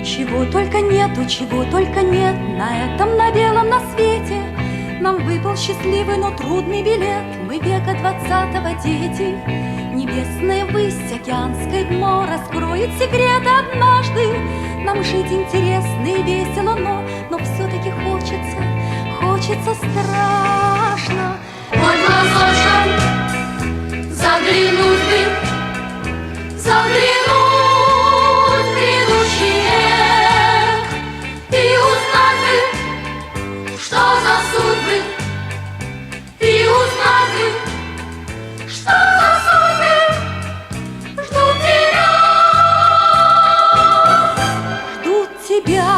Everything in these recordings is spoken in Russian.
Чего только нету, чего только нет на этом, на белом, на свете. Нам выпал счастливый, но трудный билет. Мы века 20-го дети. Небесная высь, океанское дно раскроет секреты однажды. Нам жить интересно и весело, но все-таки хочется страшно. Хоть в глазочком заглянуть бы, заглянуть в грядущий век и узнать бы, что за судьбы, и узнать бы, что за судьбы ждут тебя. Ждут тебя,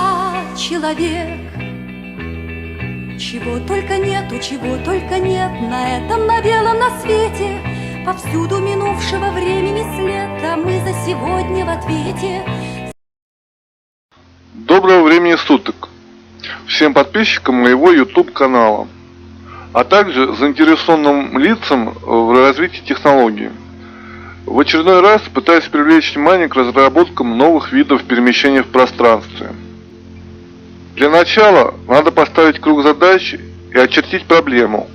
человек. Чего только нет на этом, на белом, на свете. Повсюду минувшего времени след, а мы за сегодня в ответе. Доброго времени суток всем подписчикам моего YouTube канала, а также заинтересованным лицам в развитии технологий. В очередной раз пытаюсь привлечь внимание к разработкам новых видов перемещения в пространстве. Для начала надо поставить круг задач и очертить проблему,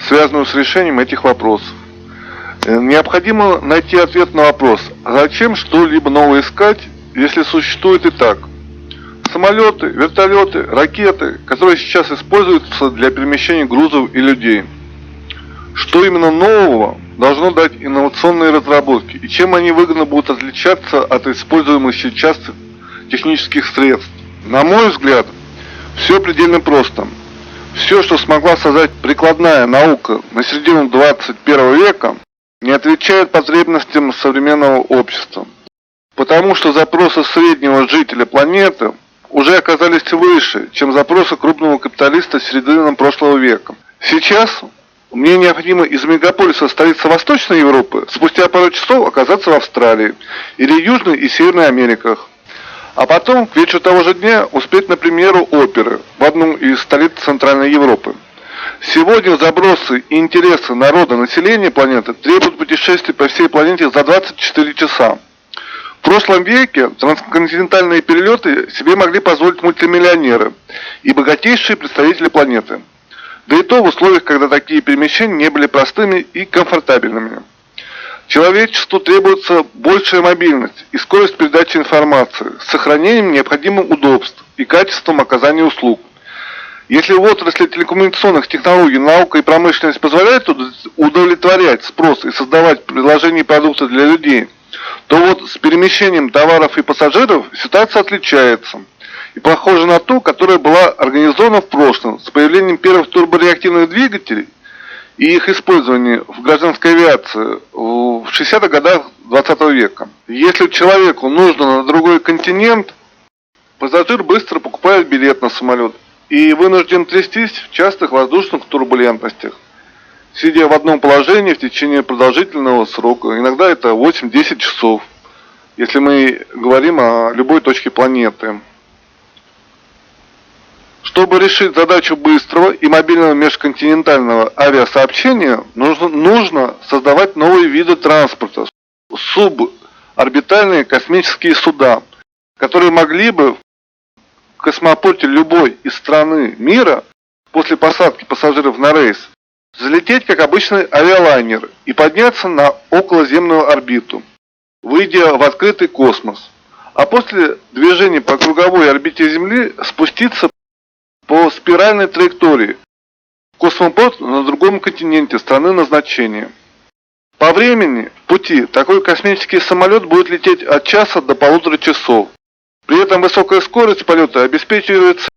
связанную с решением этих вопросов. Необходимо найти ответ на вопрос, зачем что-либо новое искать, если существует и так. Самолеты, вертолеты, ракеты, которые сейчас используются для перемещения грузов и людей. Что именно нового должно дать инновационные разработки и чем они выгодно будут отличаться от используемых сейчас технических средств? На мой взгляд, все предельно просто. Все, что смогла создать прикладная наука на середину 21 века, не отвечает потребностям современного общества. Потому что запросы среднего жителя планеты уже оказались выше, чем запросы крупного капиталиста середины прошлого века. Сейчас мне необходимо из мегаполиса столицы Восточной Европы спустя пару часов оказаться в Австралии или Южной и Северной Америках. А потом, к вечеру того же дня, успеть на премьеру оперы в одном из столиц Центральной Европы. Сегодня забросы и интересы народа, населения планеты требуют путешествий по всей планете за 24 часа. В прошлом веке трансконтинентальные перелеты себе могли позволить мультимиллионеры и богатейшие представители планеты. Да и то в условиях, когда такие перемещения не были простыми и комфортабельными. Человечеству требуется большая мобильность и скорость передачи информации с сохранением необходимых удобств и качеством оказания услуг. Если в отрасли телекоммуникационных технологий наука и промышленность позволяют удовлетворять спрос и создавать предложения и продукты для людей, то вот с перемещением товаров и пассажиров ситуация отличается и похожа на ту, которая была организована в прошлом с появлением первых турбореактивных двигателей и их использование в гражданской авиации в 60-х годах 20 века. Если человеку нужно на другой континент, пассажир быстро покупает билет на самолет и вынужден трястись в частых воздушных турбулентностях, сидя в одном положении в течение продолжительного срока. Иногда это 8-10 часов, если мы говорим о любой точке планеты. Чтобы решить задачу быстрого и мобильного межконтинентального авиасообщения, нужно создавать новые виды транспорта, суборбитальные космические суда, которые могли бы в космопорте любой из страны мира после посадки пассажиров на рейс залететь как обычный авиалайнер и подняться на околоземную орбиту, выйдя в открытый космос, а после движения по круговой орбите Земли спуститься по спиральной траектории в космопорт на другом континенте страны назначения. По времени в пути такой космический самолет будет лететь от часа до 1,5 часов. При этом высокая скорость полета обеспечивается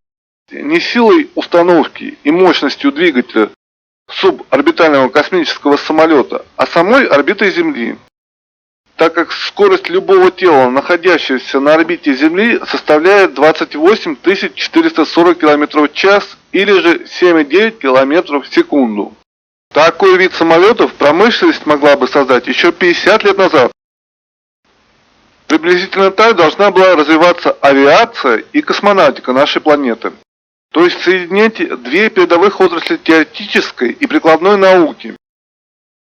не силой установки и мощностью двигателя суборбитального космического самолета, а самой орбитой Земли, так как скорость любого тела, находящегося на орбите Земли, составляет 28 440 км в час или же 7,9 км в секунду. Такой вид самолетов промышленность могла бы создать еще 50 лет назад. Приблизительно так должна была развиваться авиация и космонавтика нашей планеты. То есть соединять две передовых отрасли теоретической и прикладной науки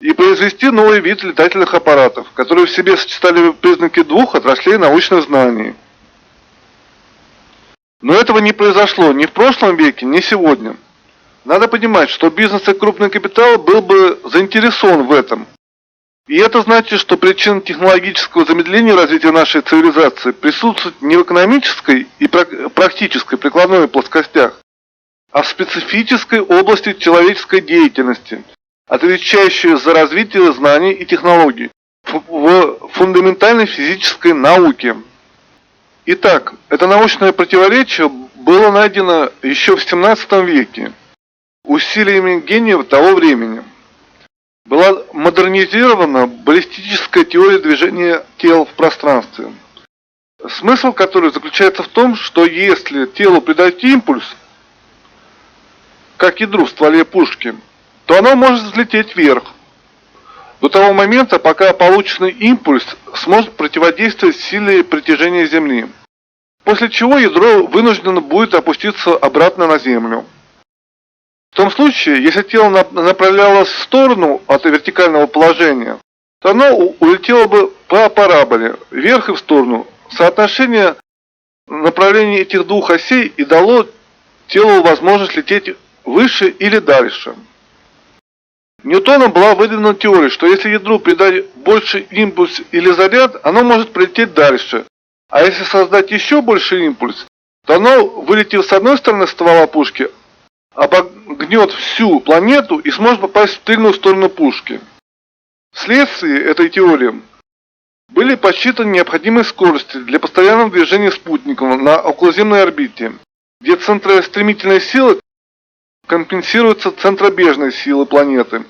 и произвести новый вид летательных аппаратов, которые в себе сочетали признаки двух отраслей научных знаний. Но этого не произошло ни в прошлом веке, ни сегодня. Надо понимать, что бизнес и крупный капитал был бы заинтересован в этом. И это значит, что причина технологического замедления развития нашей цивилизации присутствует не в экономической и практической прикладной плоскостях, а в специфической области человеческой деятельности, отвечающей за развитие знаний и технологий в фундаментальной физической науке. Итак, это научное противоречие было найдено еще в 17 веке усилиями гениев того времени. Была модернизирована баллистическая теория движения тел в пространстве, смысл которой заключается в том, что если телу придать импульс, как ядру в стволе пушки, то оно может взлететь вверх, до того момента, пока полученный импульс сможет противодействовать силе притяжения Земли, после чего ядро вынуждено будет опуститься обратно на Землю. В том случае, если тело направлялось в сторону от вертикального положения, то оно улетело бы по параболе, вверх и в сторону. Соотношение направлений этих двух осей и дало телу возможность лететь выше или дальше. Ньютоном была выдвинута теория, что если ядру придать больше импульс или заряд, оно может прилететь дальше. А если создать еще больше импульс, то оно, вылетев с одной стороны ствола пушки, обогнет всю планету и сможет попасть в тыльную сторону пушки. Вследствие этой теории были подсчитаны необходимые скорости для постоянного движения спутников на околоземной орбите, где центростремительная сила компенсируется центробежной силой планеты.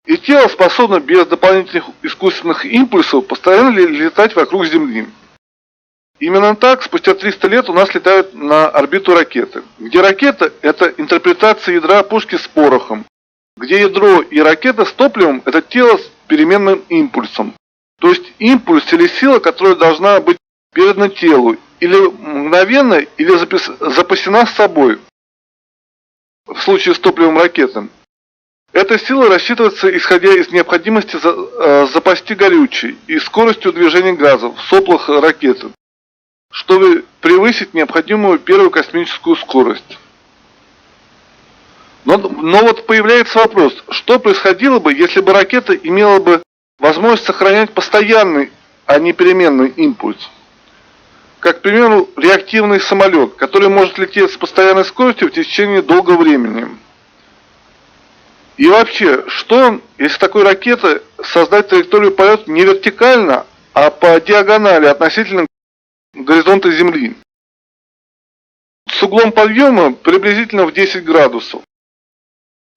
И тело способно без дополнительных искусственных импульсов постоянно летать вокруг Земли. Именно так, спустя 300 лет у нас летают на орбиту ракеты, где ракета – это интерпретация ядра пушки с порохом, где ядро и ракета с топливом – это тело с переменным импульсом. То есть импульс или сила, которая должна быть передана телу, или мгновенно, или запасена с собой, в случае с топливом ракеты. Эта сила рассчитывается, исходя из необходимости запасти горючее и скоростью движения газов в соплах ракеты, чтобы превысить необходимую первую космическую скорость. Но вот появляется вопрос, что происходило бы, если бы ракета имела бы возможность сохранять постоянный, а не переменный импульс. Как, к примеру, реактивный самолет, который может лететь с постоянной скоростью в течение долгого времени. И вообще, что, если такой ракеты создать траекторию полета не вертикально, а по диагонали относительно горизонта Земли, с углом подъема приблизительно в 10 градусов.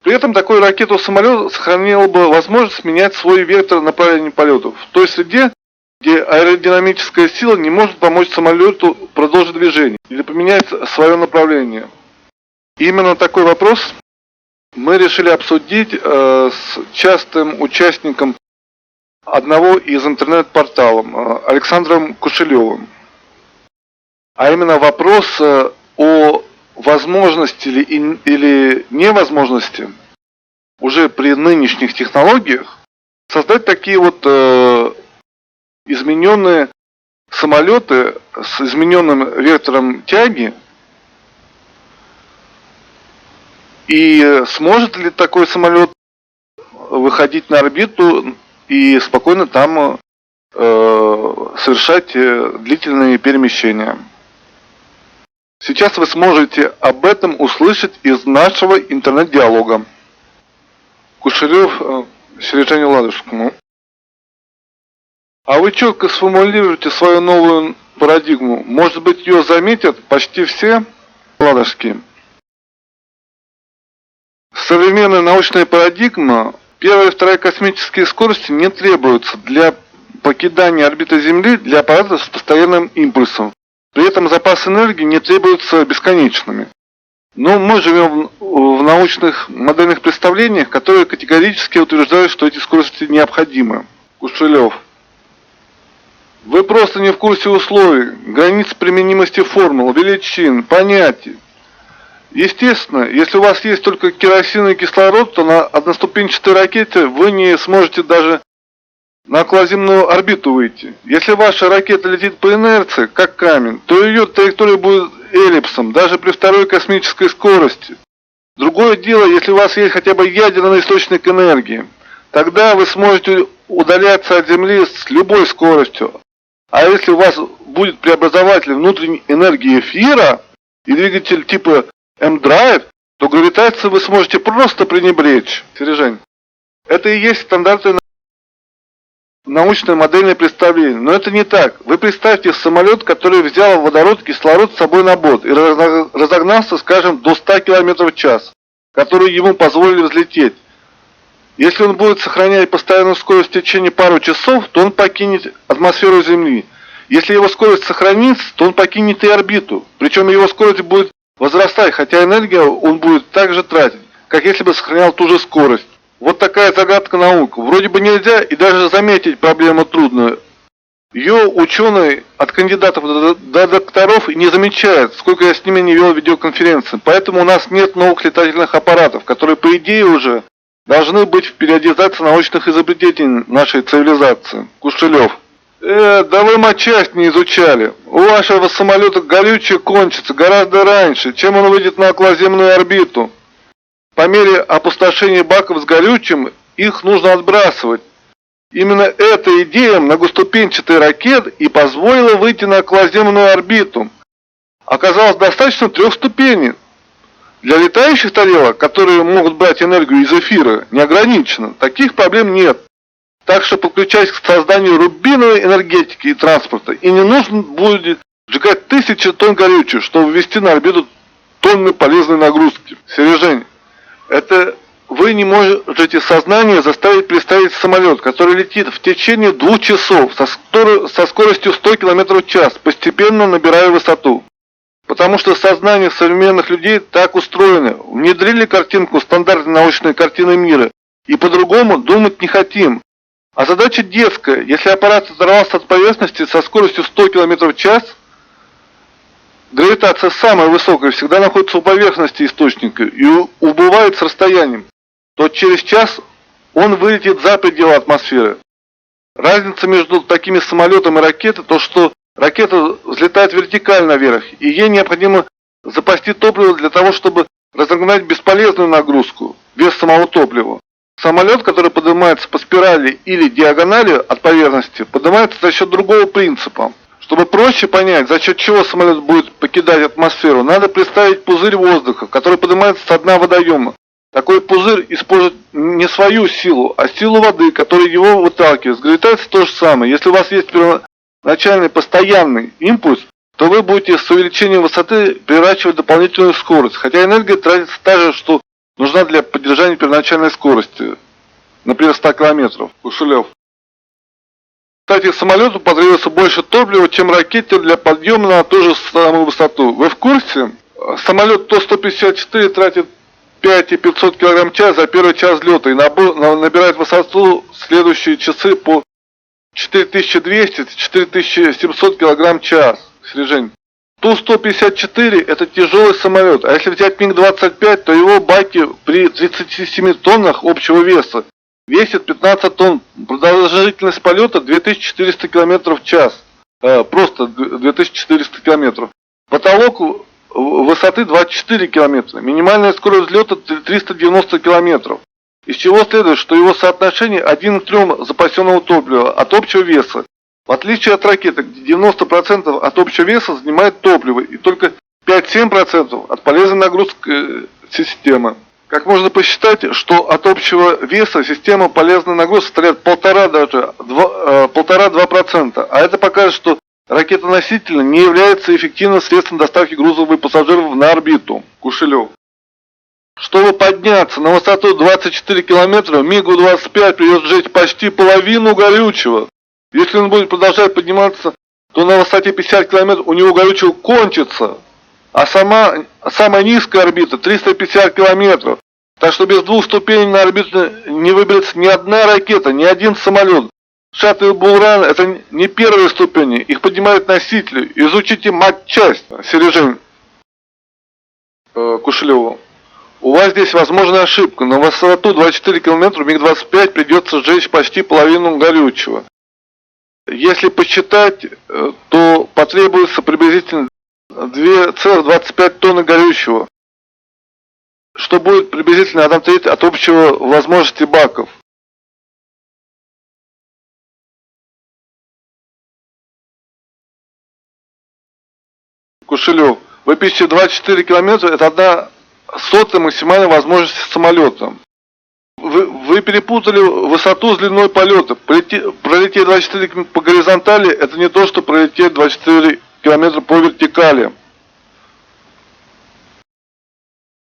При этом такой ракету-самолет сохранил бы возможность менять свой вектор направления полетов в той среде, где аэродинамическая сила не может помочь самолету продолжить движение или поменять свое направление. И именно такой вопрос мы решили обсудить с частым участником одного из интернет-порталов, Александром Кушелевым. А именно вопрос о возможности или невозможности уже при нынешних технологиях создать такие вот измененные самолеты с измененным вектором тяги, и сможет ли такой самолет выходить на орбиту и спокойно там совершать длительные перемещения. Сейчас вы сможете об этом услышать из нашего интернет-диалога. Кушелев Сережане Ладожскому. А вы четко сформулируете свою новую парадигму. Может быть, ее заметят почти все ладожские. Современная научная парадигма, первая и вторая космические скорости не требуются для покидания орбиты Земли для аппаратов с постоянным импульсом. При этом запасы энергии не требуются бесконечными. Но мы живем в научных модельных представлениях, которые категорически утверждают, что эти скорости необходимы. Кушелев. Вы просто не в курсе условий, границ применимости формул, величин, понятий. Естественно, если у вас есть только керосин и кислород, то на одноступенчатой ракете вы не сможете даже на околоземную орбиту выйти. Если ваша ракета летит по инерции, как камень, то ее траектория будет эллипсом, даже при второй космической скорости. Другое дело, если у вас есть хотя бы ядерный источник энергии. Тогда вы сможете удаляться от Земли с любой скоростью. А если у вас будет преобразователь внутренней энергии эфира и двигатель типа M-Drive, то гравитацию вы сможете просто пренебречь. Сережень, это и есть стандартное научное модельное представление. Но это не так. Вы представьте самолет, который взял водород, кислород с собой на борт и разогнался, скажем, до 100 км в час, которые ему позволили взлететь. Если он будет сохранять постоянную скорость в течение пару часов, то он покинет атмосферу Земли. Если его скорость сохранится, то он покинет и орбиту. Причем его скорость будет возрастать, хотя энергию он будет так же тратить, как если бы сохранял ту же скорость. Вот такая загадка науки. Вроде бы нельзя и даже заметить проблему трудную. Ее ученые от кандидатов до докторов не замечают, сколько я с ними не вел видеоконференции. Поэтому у нас нет новых летательных аппаратов, которые по идее уже должны быть в периодизации научных изобретений нашей цивилизации. Кушелев. Да вы матчасть не изучали. У вашего самолета горючее кончится гораздо раньше, чем он выйдет на околоземную орбиту. По мере опустошения баков с горючим их нужно отбрасывать. Именно эта идея многоступенчатой ракет и позволила выйти на околоземную орбиту. Оказалось достаточно 3 ступеней. Для летающих тарелок, которые могут брать энергию из эфира, неограниченно, таких проблем нет. Так что подключаясь к созданию рубиновой энергетики и транспорта, и не нужно будет сжигать 1000 тонн горючего, чтобы ввести на орбиту тонны полезной нагрузки. Сережень, это вы не можете сознание заставить представить самолет, который летит в течение 2 часов со скоростью 100 км в час, постепенно набирая высоту. Потому что сознание современных людей так устроено. Внедрили картинку стандартной научной картины мира и по-другому думать не хотим. А задача детская. Если аппарат оторвался от поверхности со скоростью 100 км в час, гравитация самая высокая всегда находится у поверхности источника и убывает с расстоянием, то через час он вылетит за пределы атмосферы. Разница между такими самолетом и ракетой, то что ракета взлетает вертикально вверх, и ей необходимо запасти топливо для того, чтобы разогнать бесполезную нагрузку, вес самого топлива. Самолет, который поднимается по спирали или диагонали от поверхности, поднимается за счет другого принципа. Чтобы проще понять, за счет чего самолет будет покидать атмосферу, надо представить пузырь воздуха, который поднимается с дна водоема. Такой пузырь использует не свою силу, а силу воды, которая его выталкивает. С гравитацией то же самое. Если у вас есть первоначальный постоянный импульс, то вы будете с увеличением высоты переращивать дополнительную скорость. Хотя энергия тратится та же, что нужна для поддержания первоначальной скорости. Например, 100 км. Кушелев. Кстати, самолету потребуется больше топлива, чем ракете для подъема на ту же самую высоту. Вы в курсе? Самолет Ту-154 тратит 5500 км в час за первый час взлета и набирает высоту в следующие часы по 4200-4700 км в час. Сережень. Ту-154 это тяжелый самолет, а если взять МиГ-25, то его баки при 37 тоннах общего веса весит 15 тонн. Продолжительность полета 2400 км в час. Просто 2400 км. Потолок высоты 24 км. Минимальная скорость взлета 390 км. Из чего следует, что его соотношение 1 к 3 запасенного топлива от общего веса. В отличие от ракеты, где 90% от общего веса занимает топливо и только 5-7% от полезной нагрузки системы. Как можно посчитать, что от общего веса система полезной нагрузки составляет 1,5-2%, а это покажет, что ракета-носитель не является эффективным средством доставки грузов и пассажиров на орбиту. Кушелев. Чтобы подняться на высоту 24 км, МиГу-25 придется сжечь почти половину горючего. Если он будет продолжать подниматься, то на высоте 50 км у него горючего кончится. А самая низкая орбита 350 км. Так что без 2 ступеней на орбиту не выберется ни одна ракета, ни один самолет. Шаттл и Буран это не первые ступени, их поднимают носители. Изучите матчасть. Сережень. Кушелеву. У вас здесь возможна ошибка. На высоту 24 км МиГ-25 придется сжечь почти половину горючего. Если посчитать, то потребуется приблизительно 2,25 тонны горючего, что будет приблизительно 1/3 от общего возможности баков. Кушелев. Вы пишете 24 километра, это 1/100 максимальной возможности самолета. Вы перепутали высоту с длиной полета. Пролететь 24 по горизонтали, это не то, что пролететь 24 километра по вертикали.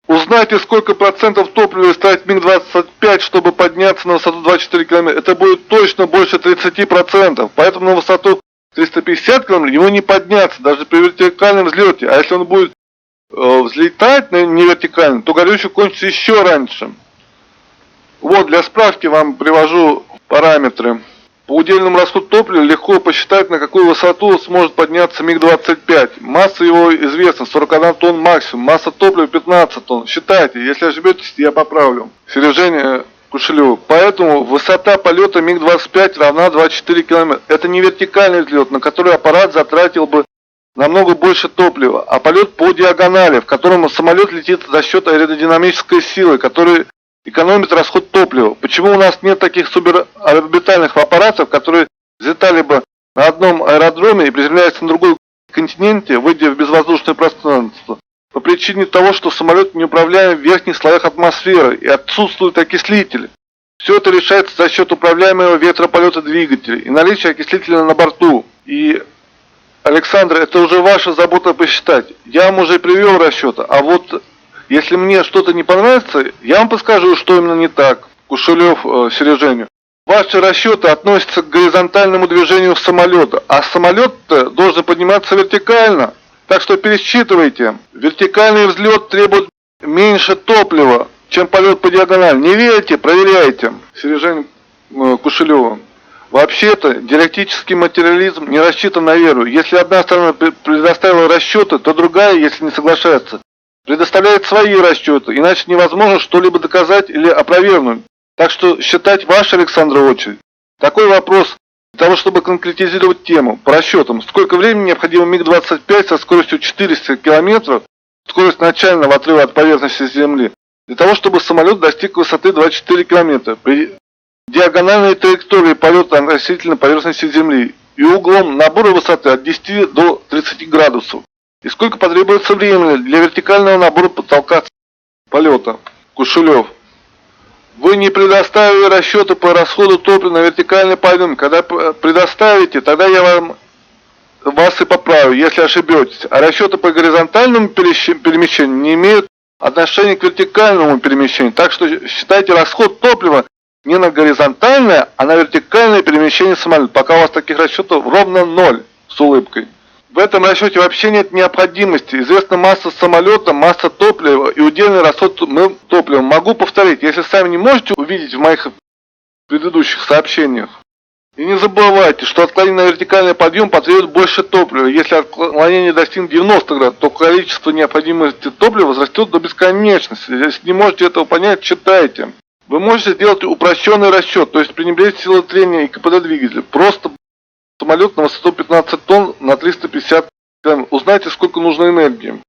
Узнайте, сколько процентов топлива истратит МиГ-25, чтобы подняться на высоту 24 километра. Это будет точно больше 30%. Поэтому на высоту 350 километров ему не подняться, даже при вертикальном взлете. А если он будет взлетать не вертикально, то горючее кончится еще раньше. Вот, для справки вам привожу параметры. По удельному расходу топлива легко посчитать, на какую высоту сможет подняться МиГ-25. Масса его известна, 41 тонн максимум. Масса топлива 15 тонн. Считайте, если ошибетесь, я поправлю. Сережение Кушелеву. Поэтому высота полета МиГ-25 равна 24 километра. Это не вертикальный взлет, на который аппарат затратил бы намного больше топлива, а полет по диагонали, в котором самолет летит за счет аэродинамической силы, которая экономит расход топлива. Почему у нас нет таких суборбитальных аппаратов, которые взлетали бы на одном аэродроме и приземляются на другом континенте, выйдя в безвоздушное пространство? По причине того, что самолет не управляем в верхних слоях атмосферы и отсутствует окислитель. Все это решается за счет управляемого ветрополета двигателя и наличия окислителя на борту. И, Александр, это уже ваша забота посчитать. Я вам уже привел расчеты, а вот если мне что-то не понравится, я вам подскажу, что именно не так. Кушелев Сережению. Ваши расчеты относятся к горизонтальному движению самолета, а самолет-то должен подниматься вертикально. Так что пересчитывайте. Вертикальный взлет требует меньше топлива, чем полет по диагонали. Не верите, проверяйте. Сережень Кушелева. Вообще-то диалектический материализм не рассчитан на веру. Если одна сторона предоставила расчеты, то другая, если не соглашается, предоставляет свои расчеты, иначе невозможно что-либо доказать или опровергнуть. Так что считать ваш, Александр, очередь. Такой вопрос для того, чтобы конкретизировать тему по расчетам. Сколько времени необходимо МиГ-25 со скоростью 400 км, скорость начального отрыва от поверхности Земли, для того, чтобы самолет достиг высоты 24 км при диагональной траектории полета относительно поверхности Земли и углом набора высоты от 10 до 30 градусов. И сколько потребуется времени для вертикального набора потолка полета? Кушелев. Вы не предоставили расчеты по расходу топлива на вертикальный подъем. Когда предоставите, тогда я вас и поправлю, если ошибетесь. А расчеты по горизонтальному перемещению не имеют отношения к вертикальному перемещению. Так что считайте расход топлива не на горизонтальное, а на вертикальное перемещение самолета. Пока у вас таких расчетов ровно 0, с улыбкой. В этом расчете вообще нет необходимости. Известна масса самолета, масса топлива и удельный расход топлива. Могу повторить, если сами не можете увидеть в моих предыдущих сообщениях. И не забывайте, что отклонение на вертикальный подъем потребует больше топлива. Если отклонение достигнет 90 градусов, то количество необходимости топлива возрастет до бесконечности. Если не можете этого понять, читайте. Вы можете сделать упрощенный расчет, то есть пренебречь силой трения и КПД двигателя. Просто самолет на высоту 15 тонн на 350 км. Узнайте, сколько нужно энергии.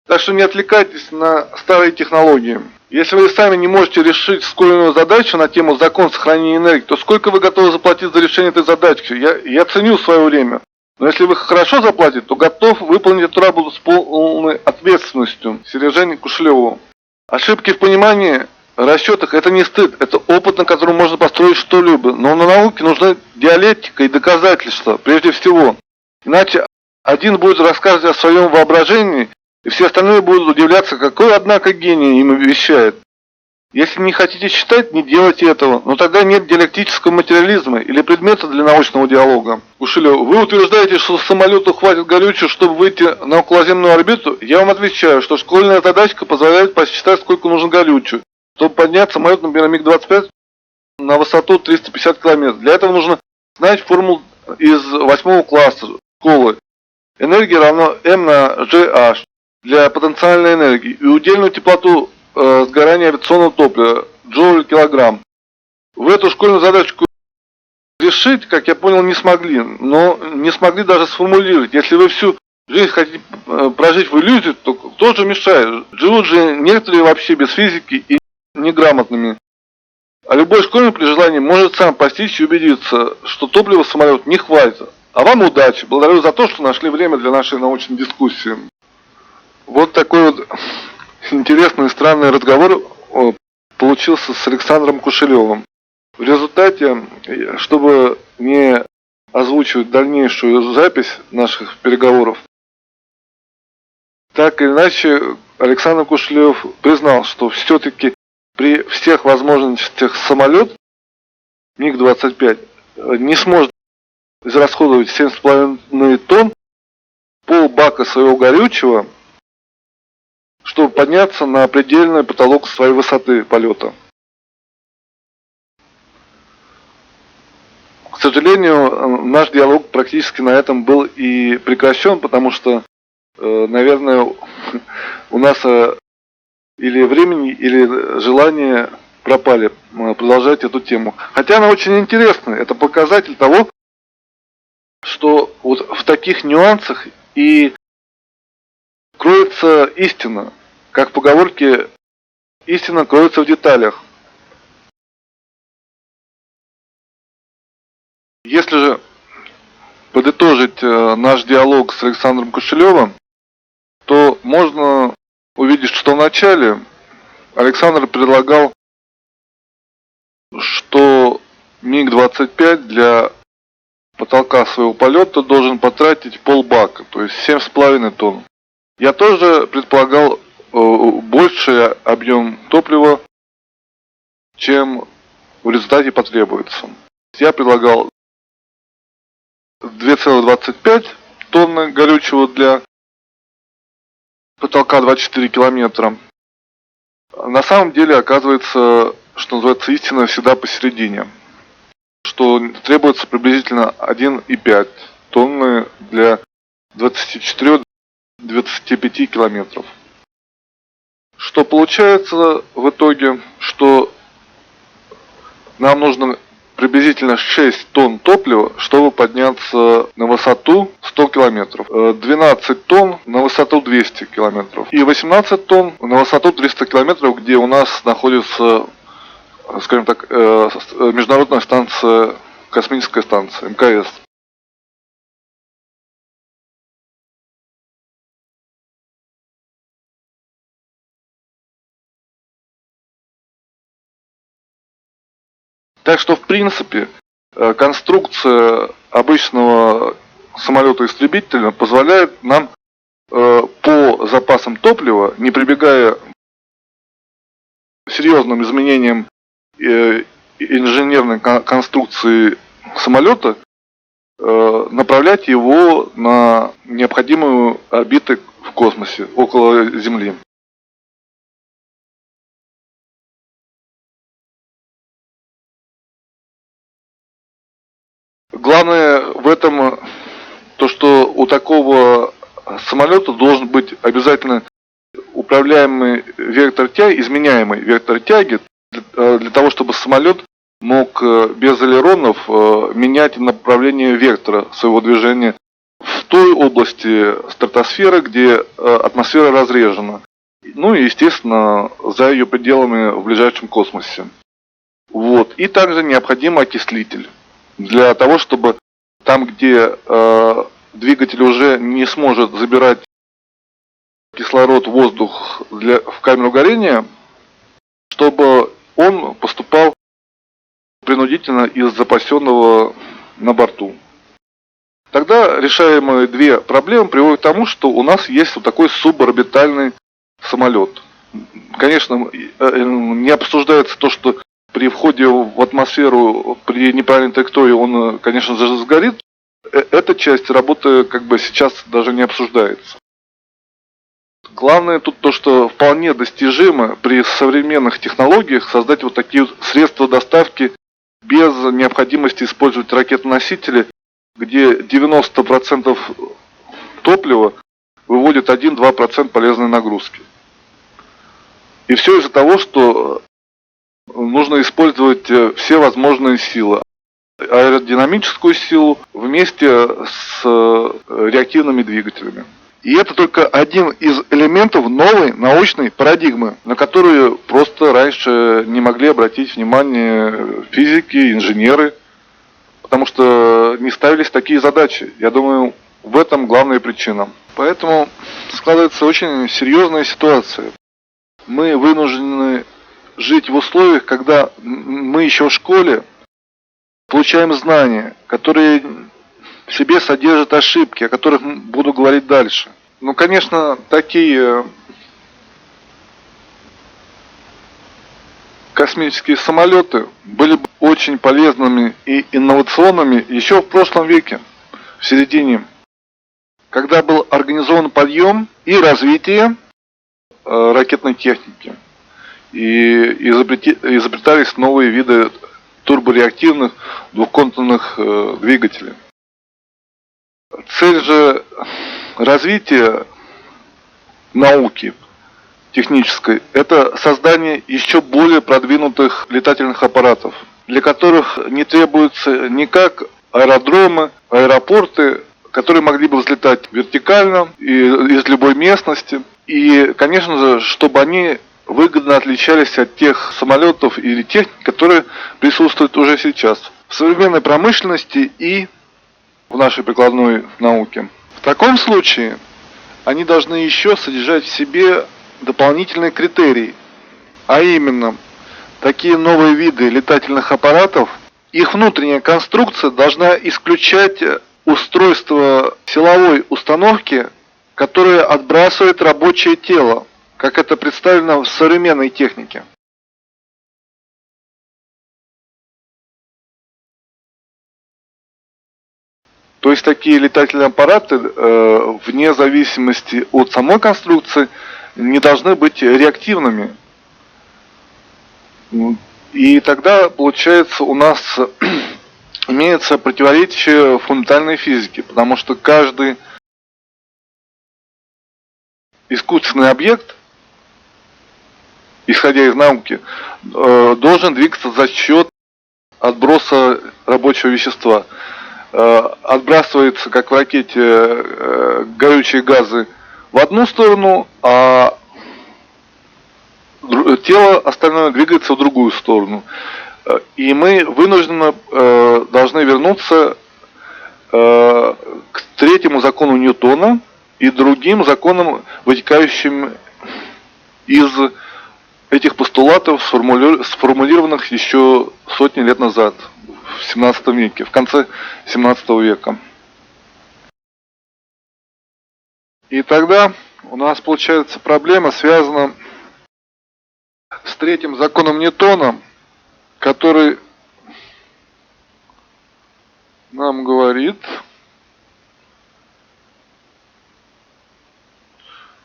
Так что не отвлекайтесь на старые технологии. Если вы сами не можете решить скорую задачу на тему закон сохранения энергии, то сколько вы готовы заплатить за решение этой задачи? Я ценю свое время. Но если вы хорошо заплатите, то готов выполнить эту работу с полной ответственностью. Сережень Кушелеву. Ошибки в понимании расчетах это не стыд, это опыт, на котором можно построить что-либо. Но на науке нужна диалектика и доказательства, прежде всего. Иначе один будет рассказывать о своем воображении, и все остальные будут удивляться, какой, однако, гений им вещает. Если не хотите читать, не делайте этого, но тогда нет диалектического материализма или предмета для научного диалога. Кушелев, вы утверждаете, что самолету хватит горючего, чтобы выйти на околоземную орбиту? Я вам отвечаю, что школьная задачка позволяет посчитать, сколько нужно горючего, чтобы подняться самолет, например, МиГ-25 на высоту 350 км. Для этого нужно знать формулу из 8 класса школы. Энергия равна m на GH для потенциальной энергии и удельную теплоту сгорания авиационного топлива джоуль-килограмм. Вы эту школьную задачку решить, как я понял, не смогли, но не смогли даже сформулировать. Если вы всю Жизнь хотите прожить в иллюзии, то кто же мешает? Живут же некоторые вообще без физики и неграмотными. А любой школьник при желании может сам постичь и убедиться, что топлива самолет не хватит. А вам удачи. Благодарю за то, что нашли время для нашей научной дискуссии. Вот такой вот интересный и странный разговор получился с Александром Кушелевым. В результате, чтобы не озвучивать дальнейшую запись наших переговоров, так или иначе Александр Кушелев признал, что все-таки при всех возможностях самолет МиГ-25 не сможет израсходовать 7,5 тонн полбака своего горючего, чтобы подняться на предельный потолок своей высоты полета. К сожалению, наш диалог практически на этом был и прекращен, потому что, наверное, у нас или времени, или желание пропали продолжать эту тему. Хотя она очень интересная. Это показатель того, что вот в таких нюансах и кроется истина. Как в поговорке, истина кроется в деталях. Если же подытожить наш диалог с Александром Кушелевым, то можно увидеть, что вначале Александр предлагал, что МиГ-25 для потолка своего полета должен потратить полбака, то есть 7,5 тонн. Я тоже предполагал больший объем топлива, чем в результате потребуется. Я предлагал 2,25 тонны горючего для потолка 24 километра. На самом деле оказывается, что называется, истина всегда посередине. Что требуется приблизительно 1,5 тонны для 24-25 километров. Что получается в итоге, что нам нужно приблизительно 6 тонн топлива, чтобы подняться на высоту 100 километров, 12 тонн на высоту 200 километров и 18 тонн на высоту 300 километров, где у нас находится, скажем так, международная станция, космическая станция, МКС. Так что, в принципе, конструкция обычного самолета-истребителя позволяет нам по запасам топлива, не прибегая к серьезным изменениям инженерной конструкции самолета, направлять его на необходимую орбиту в космосе, около Земли. Главное в этом то, что у такого самолета должен быть обязательно управляемый вектор тяги, изменяемый вектор тяги, для того, чтобы самолет мог без элеронов менять направление вектора своего движения в той области стратосферы, где атмосфера разрежена. Ну и, естественно, за ее пределами в ближайшем космосе. Вот. И также необходим окислитель. Для того, чтобы там, где двигатель уже не сможет забирать кислород, воздух в камеру горения, чтобы он поступал принудительно из запасенного на борту. Тогда решаемые две проблемы приводят к тому, что у нас есть вот такой суборбитальный самолет. Конечно, не обсуждается то, что при входе в атмосферу при неправильной траектории он, конечно же, сгорит. Эта часть работы как бы сейчас даже не обсуждается. Главное тут то, что вполне достижимо при современных технологиях создать вот такие вот средства доставки без необходимости использовать ракетоносители, где 90% топлива выводит 1-2% полезной нагрузки. И все из-за того, что нужно использовать все возможные силы. аэродинамическую силу вместе с реактивными двигателями. И это только один из элементов новой научной парадигмы, на которую просто раньше не могли обратить внимание физики, инженеры, потому что не ставились такие задачи. Я думаю, в этом главная причина. Поэтому складывается очень серьезная ситуация. Мы вынуждены жить в условиях, когда мы еще в школе получаем знания, которые в себе содержат ошибки, о которых буду говорить дальше. Ну, конечно, такие космические самолеты были бы очень полезными и инновационными еще в прошлом веке, в середине, когда был организован подъем и развитие ракетной техники. И изобретались новые виды турбореактивных двухконтурных двигателей. Цель же развития науки технической – это создание еще более продвинутых летательных аппаратов, для которых не требуются никак аэродромы, аэропорты, которые могли бы взлетать вертикально и из любой местности. И, конечно же, чтобы они выгодно отличались от тех самолетов или техник, которые присутствуют уже сейчас в современной промышленности и в нашей прикладной науке. В таком случае они должны еще содержать в себе дополнительные критерии, а именно такие новые виды летательных аппаратов, их внутренняя конструкция должна исключать устройство силовой установки, которое отбрасывает рабочее тело, как это представлено в современной технике. То есть такие летательные аппараты, вне зависимости от самой конструкции, не должны быть реактивными. И тогда, получается, у нас имеется противоречие фундаментальной физике, потому что каждый искусственный объект, исходя из науки, должен двигаться за счет отброса рабочего вещества. Отбрасывается, как в ракете, горючие газы в одну сторону, а тело остальное двигается в другую сторону. И мы вынуждены должны вернуться к третьему закону Ньютона и другим законам, вытекающим из этих постулатов, сформулированных еще сотни лет назад, в 17 веке, в конце 17 века. И тогда у нас получается проблема, связана с третьим законом Ньютона, который нам говорит: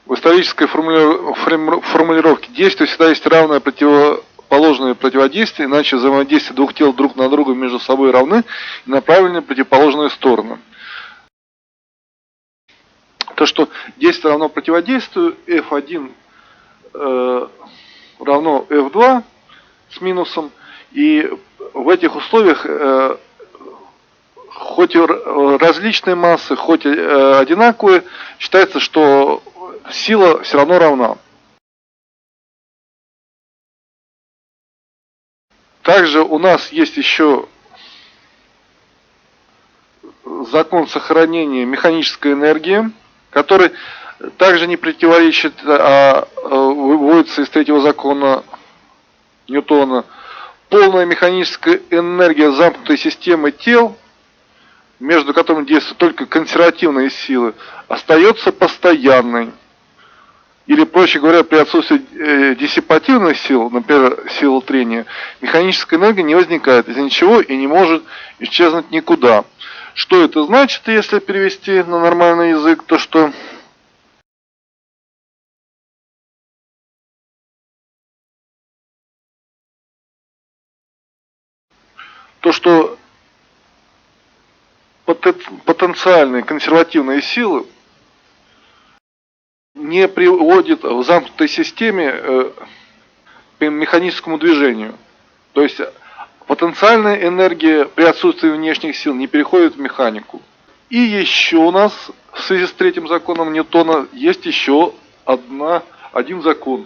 в исторической формулировке действия всегда есть равное противоположное противодействие, иначе взаимодействие двух тел друг на друга между собой равны и направлены в противоположные стороны. То, что действие равно противодействию, F1 равно F2 с минусом, и в этих условиях хоть и различные массы, хоть и одинаковые, считается, что сила все равно равна. Также у нас есть еще закон сохранения механической энергии, который также не противоречит, а выводится из третьего закона Ньютона. Полная механическая энергия замкнутой системы тел, между которыми действуют только консервативные силы, остается постоянной. Или, проще говоря, при отсутствии диссипативных сил, например, силы трения, механическая энергия не возникает из ничего и не может исчезнуть никуда. Что это значит, если перевести на нормальный язык, то что потенциальные консервативные силы не приводят в замкнутой системе к механическому движению. То есть потенциальная энергия при отсутствии внешних сил не переходит в механику. И еще у нас в связи с третьим законом Ньютона есть еще один закон.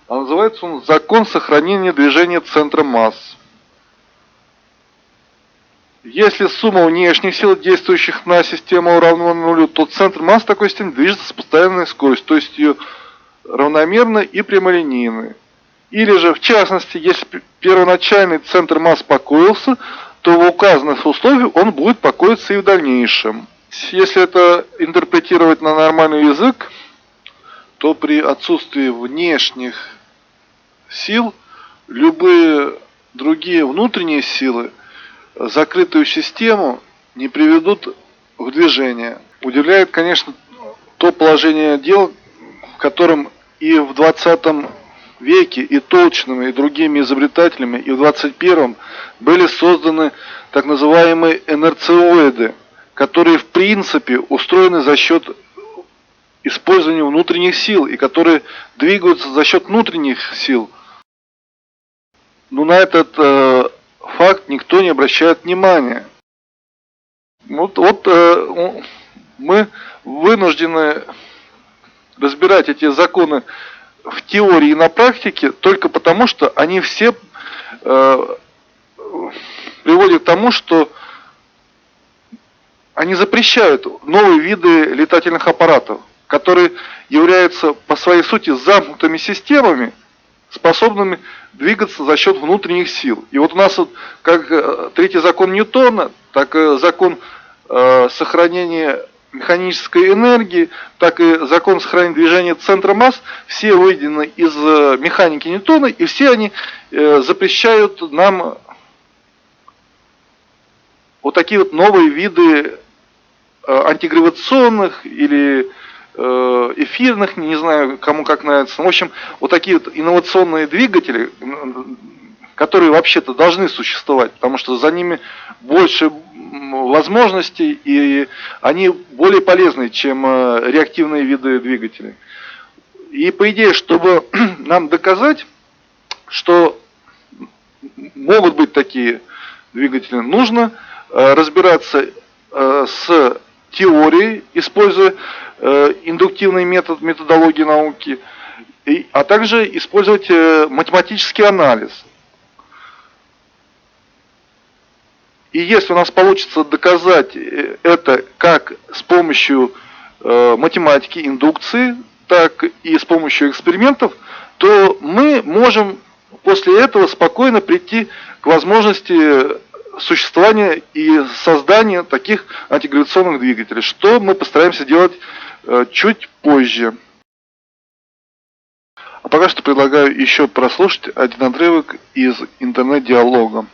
А называется он закон сохранения движения центра масс. Если сумма внешних сил, действующих на систему, равна нулю, то центр масс такой системы движется с постоянной скоростью, то есть ее равномерно и прямолинейно. Или же, в частности, если первоначальный центр масс покоился, то в указанных условиях он будет покоиться и в дальнейшем. Если это интерпретировать на нормальный язык, то при отсутствии внешних сил любые другие внутренние силы закрытую систему не приведут в движение. Удивляет, конечно, то положение дел, в котором и в 20 веке и Толчиным, и другими изобретателями, и в 21 были созданы так называемые инерциоиды, которые в принципе устроены за счет использования внутренних сил и которые двигаются за счет внутренних сил. Но на этот факт никто не обращает внимания. Мы вынуждены разбирать эти законы в теории и на практике только потому, что они все приводят к тому, что они запрещают новые виды летательных аппаратов, которые являются по своей сути замкнутыми системами, способными двигаться за счет внутренних сил. И вот у нас вот, как третий закон Ньютона, так и закон сохранения механической энергии, так и закон сохранения движения центра масс, все выведены из механики Ньютона, и все они запрещают нам вот такие вот новые виды антигравитационных или эфирных, не знаю, кому как нравится. В общем, вот такие вот инновационные двигатели, которые вообще-то должны существовать, потому что за ними больше возможностей, и они более полезны, чем реактивные виды двигателей. И по идее, чтобы нам доказать, что могут быть такие двигатели, нужно разбираться с теорией, используя индуктивный метод методологии науки, а также использовать математический анализ. И если у нас получится доказать это как с помощью математики, индукции, так и с помощью экспериментов, то мы можем после этого спокойно прийти к возможности существования и создания таких антигравитационных двигателей, что мы постараемся делать чуть позже. А пока что предлагаю еще прослушать один отрывок из интернет-диалога.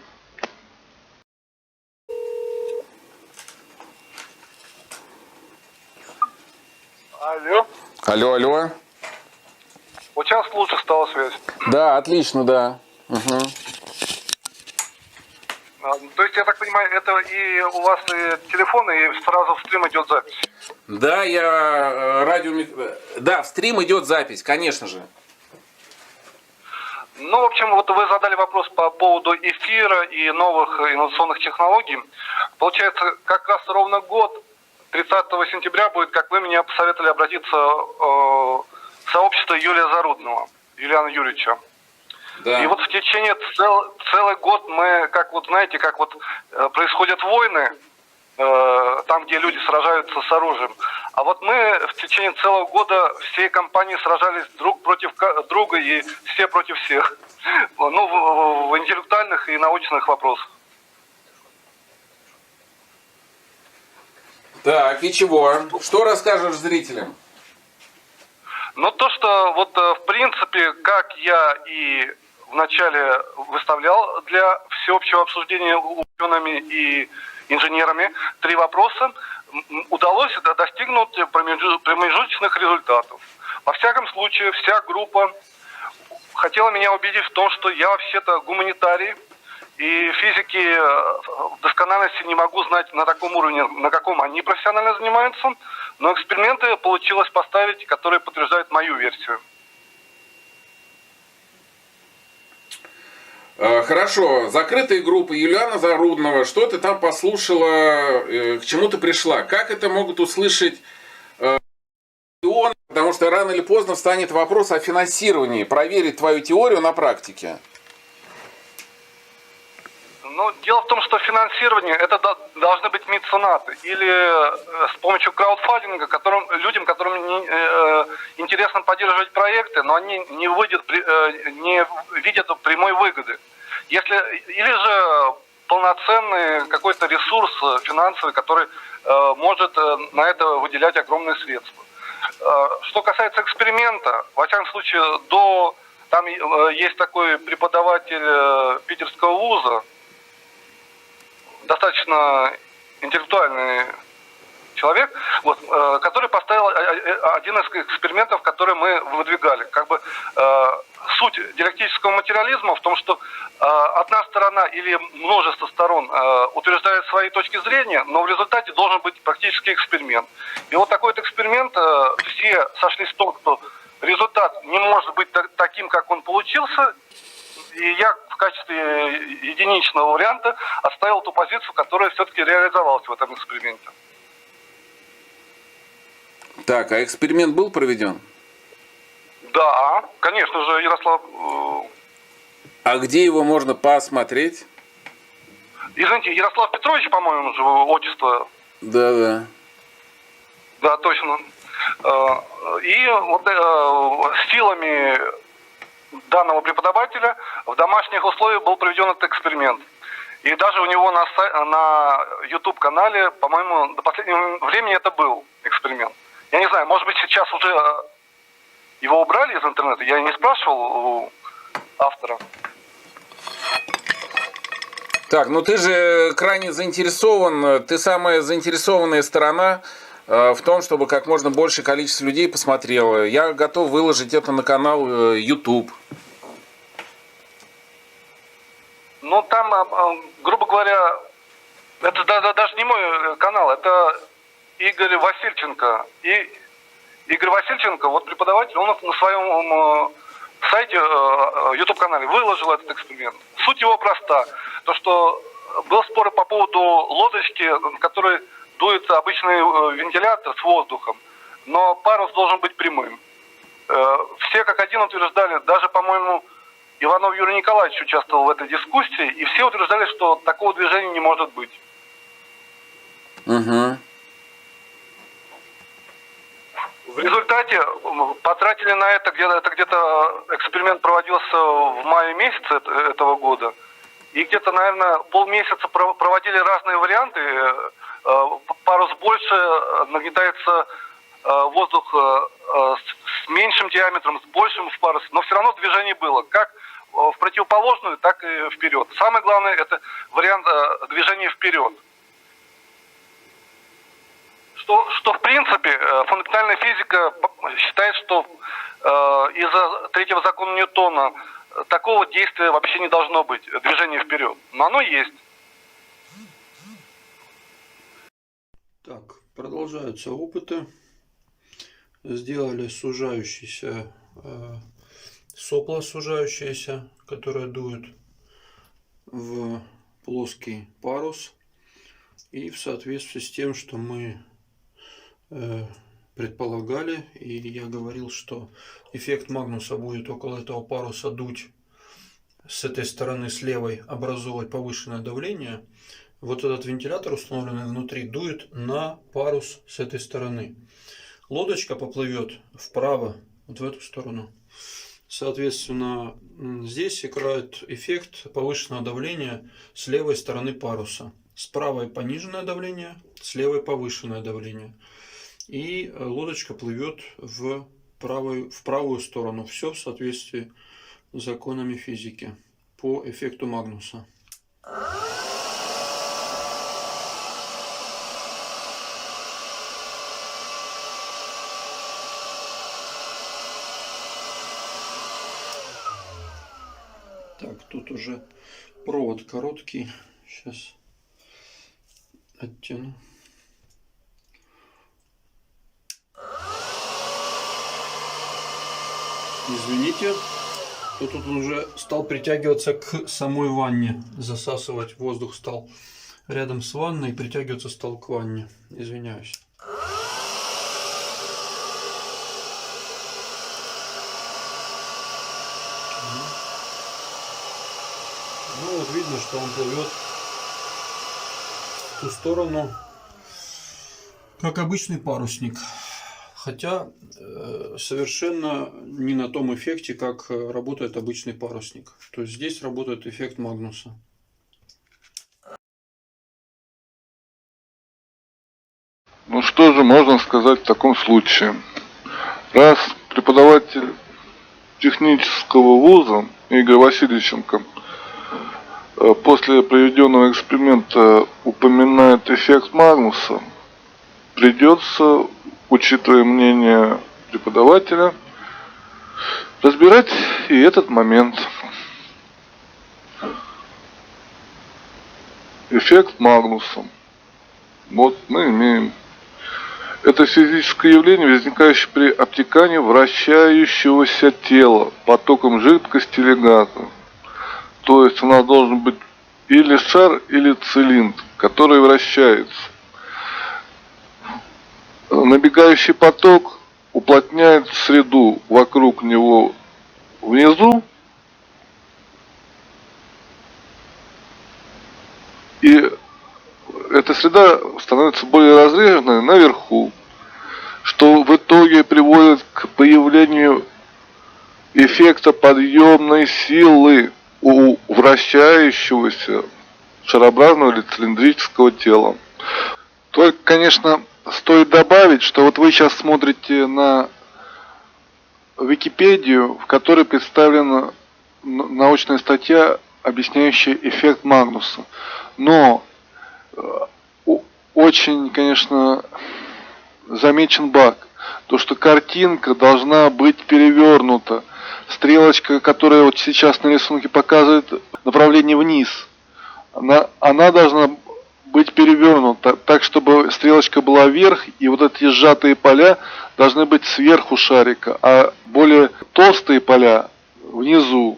Алло. Алло. Вот сейчас лучше стала связь. Да, отлично, да. Угу. То есть, я так понимаю, это и у вас и телефон, и сразу в стрим идет запись? Да, Да, в стрим идет запись, конечно же. Ну, в общем, вот вы задали вопрос по поводу эфира и новых инновационных технологий. Получается, как раз ровно год, 30 сентября будет, как вы меня посоветовали обратиться в сообщество Юлия Зарудного, Юлиана Юрьевича. Да. И вот в течение целый год мы, как вот знаете, как вот происходят войны, там, где люди сражаются с оружием. А вот мы в течение целого года всей компании сражались друг против друга и все против всех. Ну, в интеллектуальных и научных вопросах. Так, и чего? Что расскажешь зрителям? Ну, то, что вот в принципе, как я и вначале выставлял для всеобщего обсуждения учеными и инженерами 3 вопроса, удалось достигнуть промежуточных результатов. Во всяком случае, вся группа хотела меня убедить в том, что я вообще-то гуманитарий, и физики в доскональности не могу знать на таком уровне, на каком они профессионально занимаются, но эксперименты получилось поставить, которые подтверждают мою версию. Хорошо, закрытые группы Юлиана Зарудного, что ты там послушала, к чему ты пришла? Как это могут услышать он? Потому что рано или поздно встанет вопрос о финансировании, проверить твою теорию на практике. Ну, дело в том, что финансирование это должны быть меценаты или с помощью краудфандинга, людям, которым интересно поддерживать проекты, но они не видят прямой выгоды. Или же полноценный какой-то ресурс финансовый, который может на это выделять огромные средства. Что касается эксперимента, во всяком случае, там есть такой преподаватель питерского вуза, достаточно интеллектуальный человек, который поставил один из экспериментов, который мы выдвигали. Суть диалектического материализма в том, что одна сторона или множество сторон утверждает свои точки зрения, но в результате должен быть практически эксперимент. И вот такой вот эксперимент, все сошлись в том, что результат не может быть таким, как он получился, и я в качестве единичного варианта оставил ту позицию, которая все-таки реализовалась в этом эксперименте. Так, а эксперимент был проведен? Да, конечно же, Ярослав. А где его можно посмотреть? Извините, Ярослав Петрович, по-моему, же отчество. Да. Да, точно. И силами данного преподавателя в домашних условиях был проведен этот эксперимент. И даже у него на YouTube-канале, по-моему, до последнего времени это был эксперимент. Я не знаю, может быть, сейчас уже его убрали из интернета, я не спрашивал у автора. Так, ну ты же крайне заинтересован, ты самая заинтересованная сторона в том, чтобы как можно большее количество людей посмотрело. Я готов выложить это на канал YouTube. Ну, там, грубо говоря, это даже не мой канал, это Игорь Васильченко. И Игорь Васильченко, вот преподаватель, он на своем сайте, YouTube-канале выложил этот эксперимент. Суть его проста. То, что был спор по поводу лодочки, в которой дует обычный вентилятор с воздухом, но парус должен быть прямым. Все как один утверждали, даже, по-моему, Иванов Юрий Николаевич участвовал в этой дискуссии, и все утверждали, что такого движения не может быть. Угу. В результате потратили на это где-то эксперимент проводился в мае месяце этого года, и где-то, наверное, полмесяца проводили разные варианты. Парус больше, нагнетается воздух с меньшим диаметром, с большим в парусе, но все равно движение было, как в противоположную, так и вперед. Самое главное, это вариант движения вперед. Что в принципе, фундаментальная физика считает, что из-за третьего закона Ньютона такого действия вообще не должно быть, движение вперед. Но оно есть. Так, продолжаются опыты. Сделали сужающийся сопло сужающееся, которое дует в плоский парус. И в соответствии с тем, что мы предполагали, и я говорил, что эффект Магнуса будет около этого паруса дуть с этой стороны, с левой, образовывать повышенное давление. Вот этот вентилятор, установленный внутри, дует на парус с этой стороны. Лодочка поплывет вправо, вот в эту сторону. Соответственно, здесь играет эффект повышенного давления с левой стороны паруса. С правой пониженное давление, с левой повышенное давление. И лодочка плывет в правую сторону. Все в соответствии с законами физики по эффекту Магнуса. Так, тут уже провод короткий. Сейчас оттяну. Извините. то тут он уже стал притягиваться к самой ванне, засасывать воздух стал рядом с ванной и притягиваться стал к ванне. Извиняюсь. Ну вот видно, что он плывет в ту сторону, как обычный парусник. Хотя совершенно не на том эффекте, как работает обычный парусник. То есть здесь работает эффект Магнуса. Ну что же можно сказать в таком случае? Раз преподаватель технического вуза Игорь Васильевиченко после проведенного эксперимента упоминает эффект Магнуса, придется, учитывая мнение преподавателя, разбирать и этот момент. Эффект Магнуса. Вот мы имеем. Это физическое явление, возникающее при обтекании вращающегося тела потоком жидкости или газа. То есть у нас должен быть или шар, или цилиндр, который вращается. Набегающий поток уплотняет среду вокруг него внизу, и эта среда становится более разреженной наверху, что в итоге приводит к появлению эффекта подъемной силы у вращающегося шарообразного или цилиндрического тела. Только, конечно, стоит добавить, что вот вы сейчас смотрите на Википедию, в которой представлена научная статья, объясняющая эффект Магнуса. Но очень, конечно, замечен баг. То, что картинка должна быть перевернута. Стрелочка, которая вот сейчас на рисунке показывает направление вниз, она должна быть перевернута так, чтобы стрелочка была вверх, и вот эти сжатые поля должны быть сверху шарика, а более толстые поля внизу.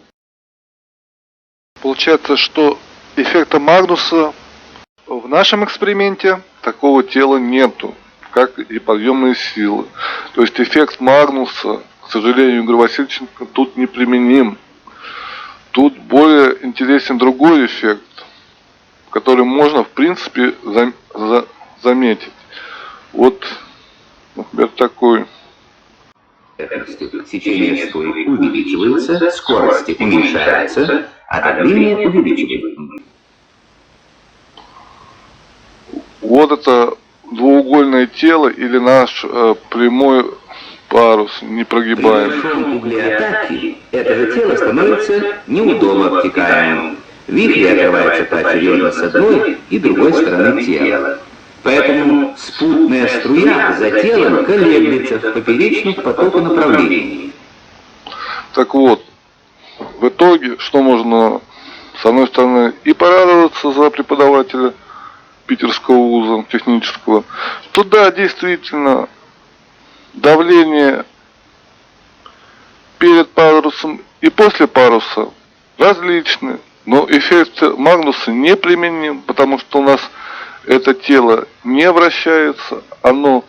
Получается, что эффекта Магнуса в нашем эксперименте такого тела нету, как и подъемные силы. То есть эффект Магнуса, к сожалению, Игорь Васильевиченко тут не применим. Тут более интересен другой эффект, который можно, в принципе, заметить. Вот, например, такой. Сечение струи увеличивается, скорость уменьшается, а давление увеличивается. Вот это двуугольное тело или наш прямой парус, не прогибаемый. При большом угле атаки это же тело становится неудобно обтекаемым. Вихрь открывается поочередно с одной и другой стороны тела. Поэтому спутная струя за телом колеблется в поперечном потоку направлении. Так вот, в итоге, что можно, с одной стороны, и порадоваться за преподавателя Питерского вуза технического, что да, действительно, давление перед парусом и после паруса различны, но эффект Магнуса не применим, потому что у нас это тело не вращается, оно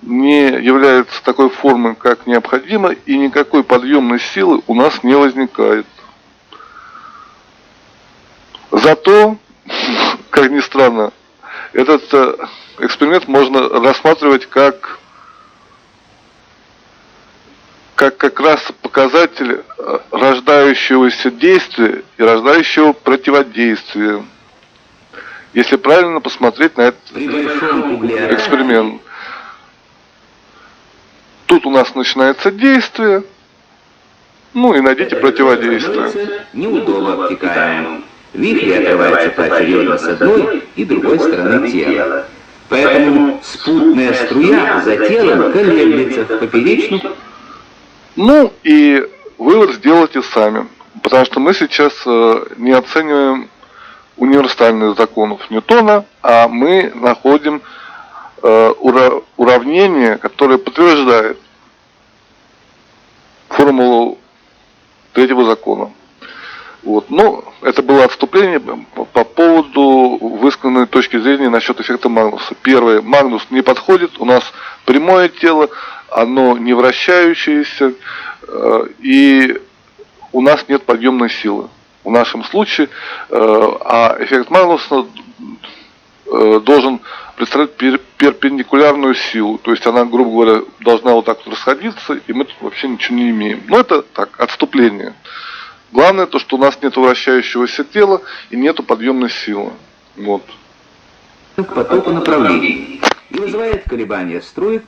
не является такой формой, как необходимо, и никакой подъемной силы у нас не возникает. Зато, как ни странно, этот эксперимент можно рассматривать как раз показатель рождающегося действия и рождающего противодействия. Если правильно посмотреть на этот эксперимент. Тут у нас начинается действие, ну и найдите противодействие. Неудобно обтекаемым. Вихрь открывается поочередно с одной и другой стороны тела. Поэтому спутная струя за телом колеблется в поперечном. Ну и вывод сделайте сами, потому что мы сейчас не оцениваем универсальных законов Ньютона, а мы находим уравнение, которое подтверждает формулу третьего закона. Вот. Ну, это было отступление по поводу высказанной точки зрения насчет эффекта Магнуса. Первое. Магнус не подходит, у нас прямое тело, оно не вращающееся, и у нас нет подъемной силы. В нашем случае, а эффект Магнуса должен представлять перпендикулярную силу. То есть она, грубо говоря, должна вот так вот расходиться, и мы тут вообще ничего не имеем. Но это так, отступление. Главное то, что у нас нет вращающегося тела и нету подъемной силы. Вот. К потоку направлений и вызывает колебания струек,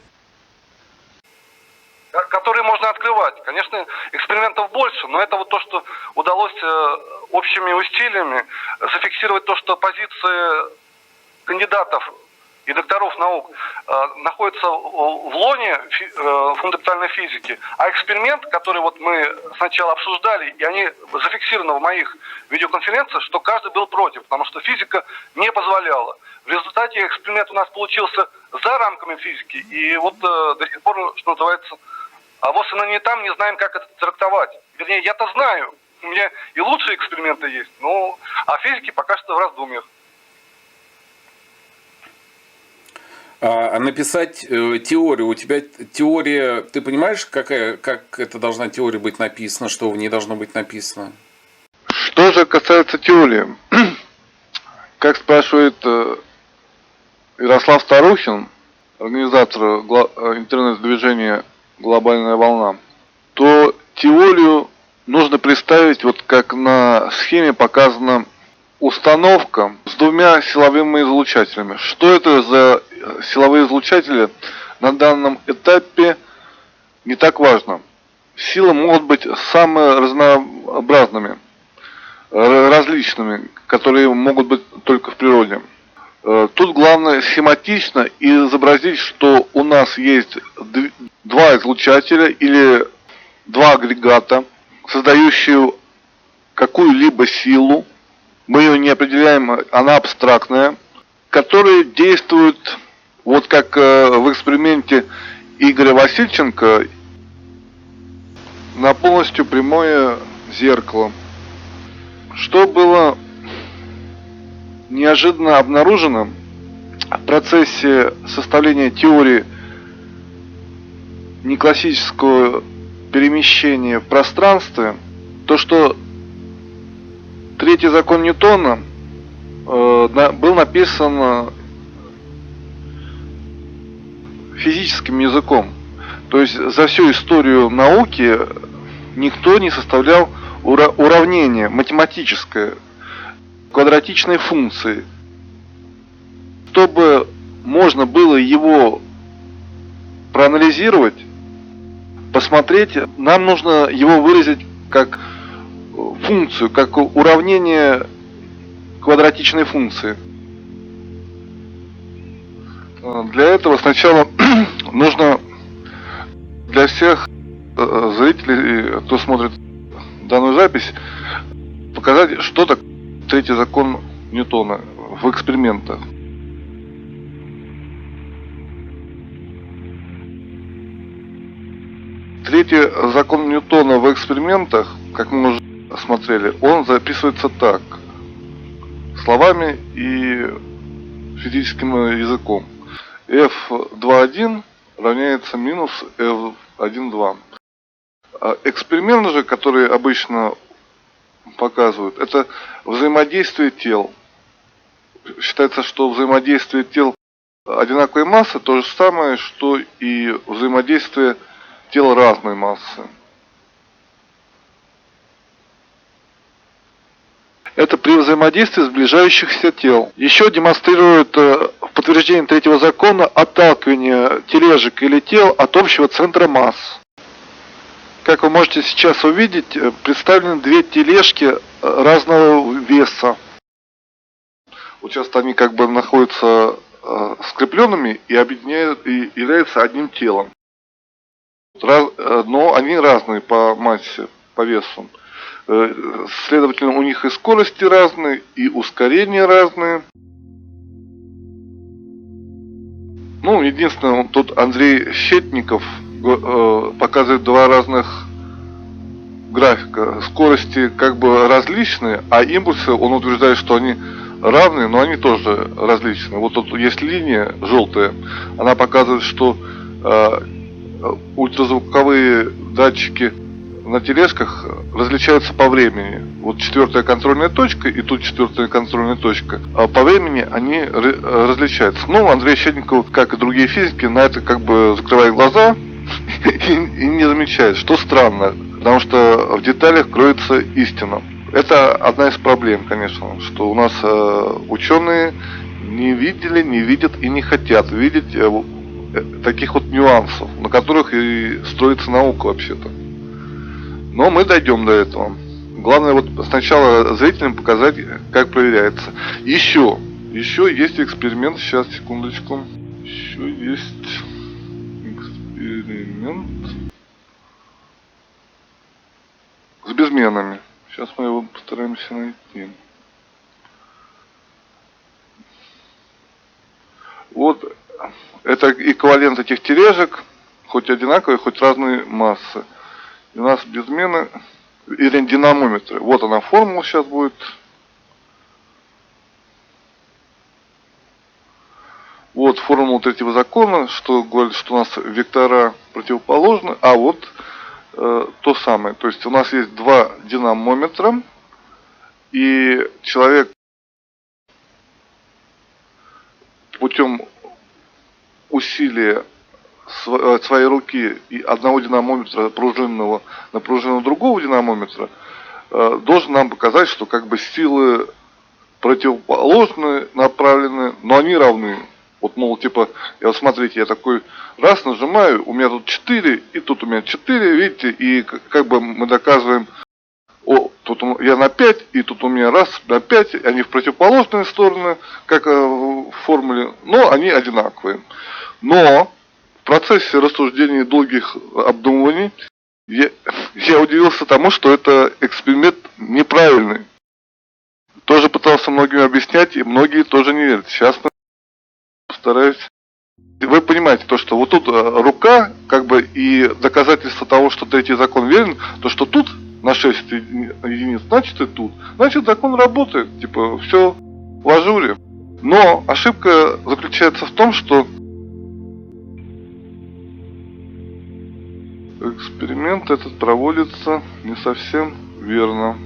которые можно открывать. Конечно, экспериментов больше, но это вот то, что удалось общими усилиями зафиксировать то, что позиции кандидатов и докторов наук находятся в лоне фундаментальной физики. А эксперимент, который вот мы сначала обсуждали, и они зафиксированы в моих видеоконференциях, что каждый был против, потому что физика не позволяла. В результате эксперимент у нас получился за рамками физики, и вот до сих пор, что называется, а вот мы не там, не знаем, как это трактовать. Вернее, я-то знаю, у меня и лучшие эксперименты есть, но а физики пока что в раздумьях. А написать теорию, у тебя теория, ты понимаешь, как это должна теория быть написана, что в ней должно быть написано? Что же касается теории, как спрашивает Ярослав Старухин, организатор интернет-движения «Глобальная волна», то теорию нужно представить, вот как на схеме показана установка с двумя силовыми излучателями. Что это за силовые излучатели на данном этапе не так важно. Силы могут быть самыми разнообразными, различными, которые могут быть только в природе. Тут главное схематично изобразить, что у нас есть два излучателя или два агрегата, создающие какую-либо силу, мы ее не определяем, она абстрактная, которые действуют, вот как в эксперименте Игоря Васильченко, на полностью прямое зеркало. Что было неожиданно обнаружено в процессе составления теории неклассического перемещения в пространстве, то что третий закон Ньютона был написан физическим языком. То есть за всю историю науки никто не составлял уравнение математическое, квадратичной функции. Чтобы можно было его проанализировать, посмотреть, нам нужно его выразить как функцию, как уравнение квадратичной функции. Для этого сначала нужно для всех зрителей, кто смотрит данную запись, показать, что такое третий закон Ньютона в экспериментах. Третий закон Ньютона в экспериментах, как мы уже смотрели, он записывается так, словами и физическим языком. F2.1 равняется минус F1.2. Эксперимент же, который обычно показывают, это взаимодействие тел. Считается, что взаимодействие тел одинаковой массы то же самое, что и взаимодействие тел разной массы. Это при взаимодействии сближающихся тел. Еще демонстрирует в подтверждении третьего закона отталкивание тележек или тел от общего центра масс. Как вы можете сейчас увидеть, представлены две тележки разного веса. Вот сейчас они как бы находятся скрепленными и объединяют и являются одним телом. Но они разные по массе, по весу. Следовательно, у них и скорости разные, и ускорения разные. Ну, единственное, тут Андрей Щетников показывает два графика скорости как бы различны, а импульсы, он утверждает, что они равны, но они тоже различны. Вот тут есть линия желтая, она показывает, что ультразвуковые датчики на тележках различаются по времени. Вот 4-я контрольная точка и тут 4-я контрольная точка. А по времени они различаются. Ну, Андрей Щедников, как и другие физики, на это как бы закрывает глаза и не замечает, что странно, потому что в деталях кроется истина. Это одна из проблем, конечно, что у нас ученые не видели, не видят и не хотят видеть таких вот нюансов, на которых и строится наука вообще-то. Но мы дойдем до этого. Главное вот сначала зрителям показать, как проверяется. Еще есть эксперимент. Сейчас, секундочку. Еще есть эксперимент с безменами. Сейчас мы его постараемся найти. Вот это эквивалент этих тележек, хоть одинаковые, хоть разные массы. И у нас безмены или динамометры. Вот она формула сейчас будет. Вот формула третьего закона, что говорит, что у нас вектора противоположны, а вот то самое. То есть у нас есть два динамометра, и человек путем усилия своей руки и одного динамометра пружинного на пружину другого динамометра должен нам показать, что как бы силы противоположные направлены, но они равны. Вот, мол, типа, вот смотрите, я такой раз нажимаю, у меня тут 4, и тут у меня 4, видите, и как бы мы доказываем, тут я на 5, и тут у меня раз на 5, они в противоположные стороны, как в формуле, но они одинаковые. Но в процессе рассуждений долгих обдумываний я удивился тому, что это эксперимент неправильный. Тоже пытался многим объяснять, и многие тоже не верят. Сейчас мы постараюсь. Вы понимаете, то, что вот тут рука, как бы, и доказательство того, что третий закон верен, то, что тут на 6 единиц, значит и тут. Значит, закон работает. Типа, все в ажуре. Но ошибка заключается в том, что эксперимент этот проводится не совсем верно.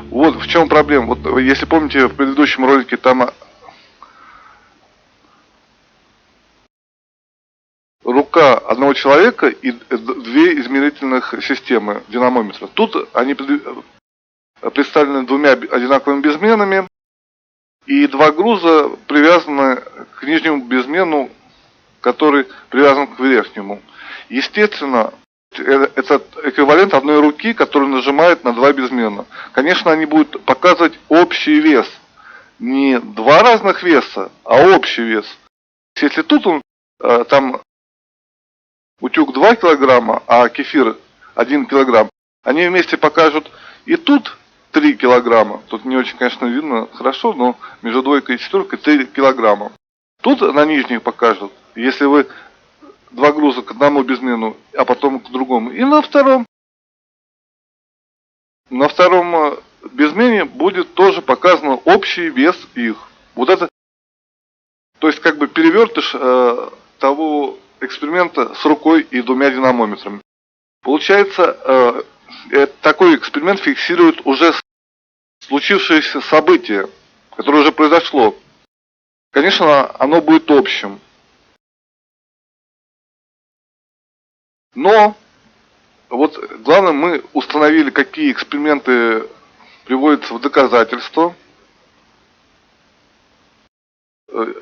Вот в чем проблема. Вот если помните, в предыдущем ролике там рука одного человека и две измерительных системы динамометра. Тут они представлены двумя одинаковыми безменами, и два груза привязаны к нижнему безмену, который привязан к верхнему. Естественно, это эквивалент одной руки, которая нажимает на два безмена. Конечно, они будут показывать общий вес. Не два разных веса, а общий вес. Если тут там утюг 2 килограмма, а кефир 1 килограмм, они вместе покажут и тут 3 килограмма. Тут не очень, конечно, видно хорошо, но между двойкой и четверкой 3 килограмма. Тут на нижних покажут. Если вы два груза к одному безмену, а потом к другому. И на втором безмене будет тоже показан общий вес их. Вот это, то есть как бы перевертыш того эксперимента с рукой и двумя динамометрами. Получается, такой эксперимент фиксирует уже случившееся событие, которое уже произошло. Конечно, оно будет общим. Но вот главное, мы установили, какие эксперименты приводятся в доказательство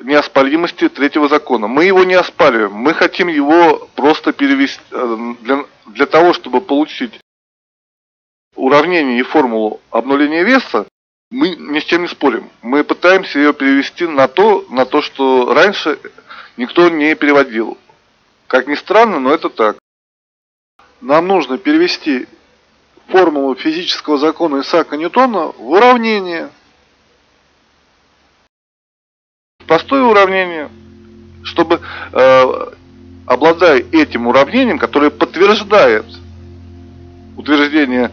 неоспоримости третьего закона. Мы его не оспариваем, мы хотим его просто перевести для того, чтобы получить уравнение и формулу обнуления веса. Мы ни с чем не спорим. Мы пытаемся ее перевести на то, что раньше никто не переводил. Как ни странно, но это так. Нам нужно перевести формулу физического закона Исаака Ньютона в уравнение. Простое уравнение, чтобы, обладая этим уравнением, которое подтверждает утверждение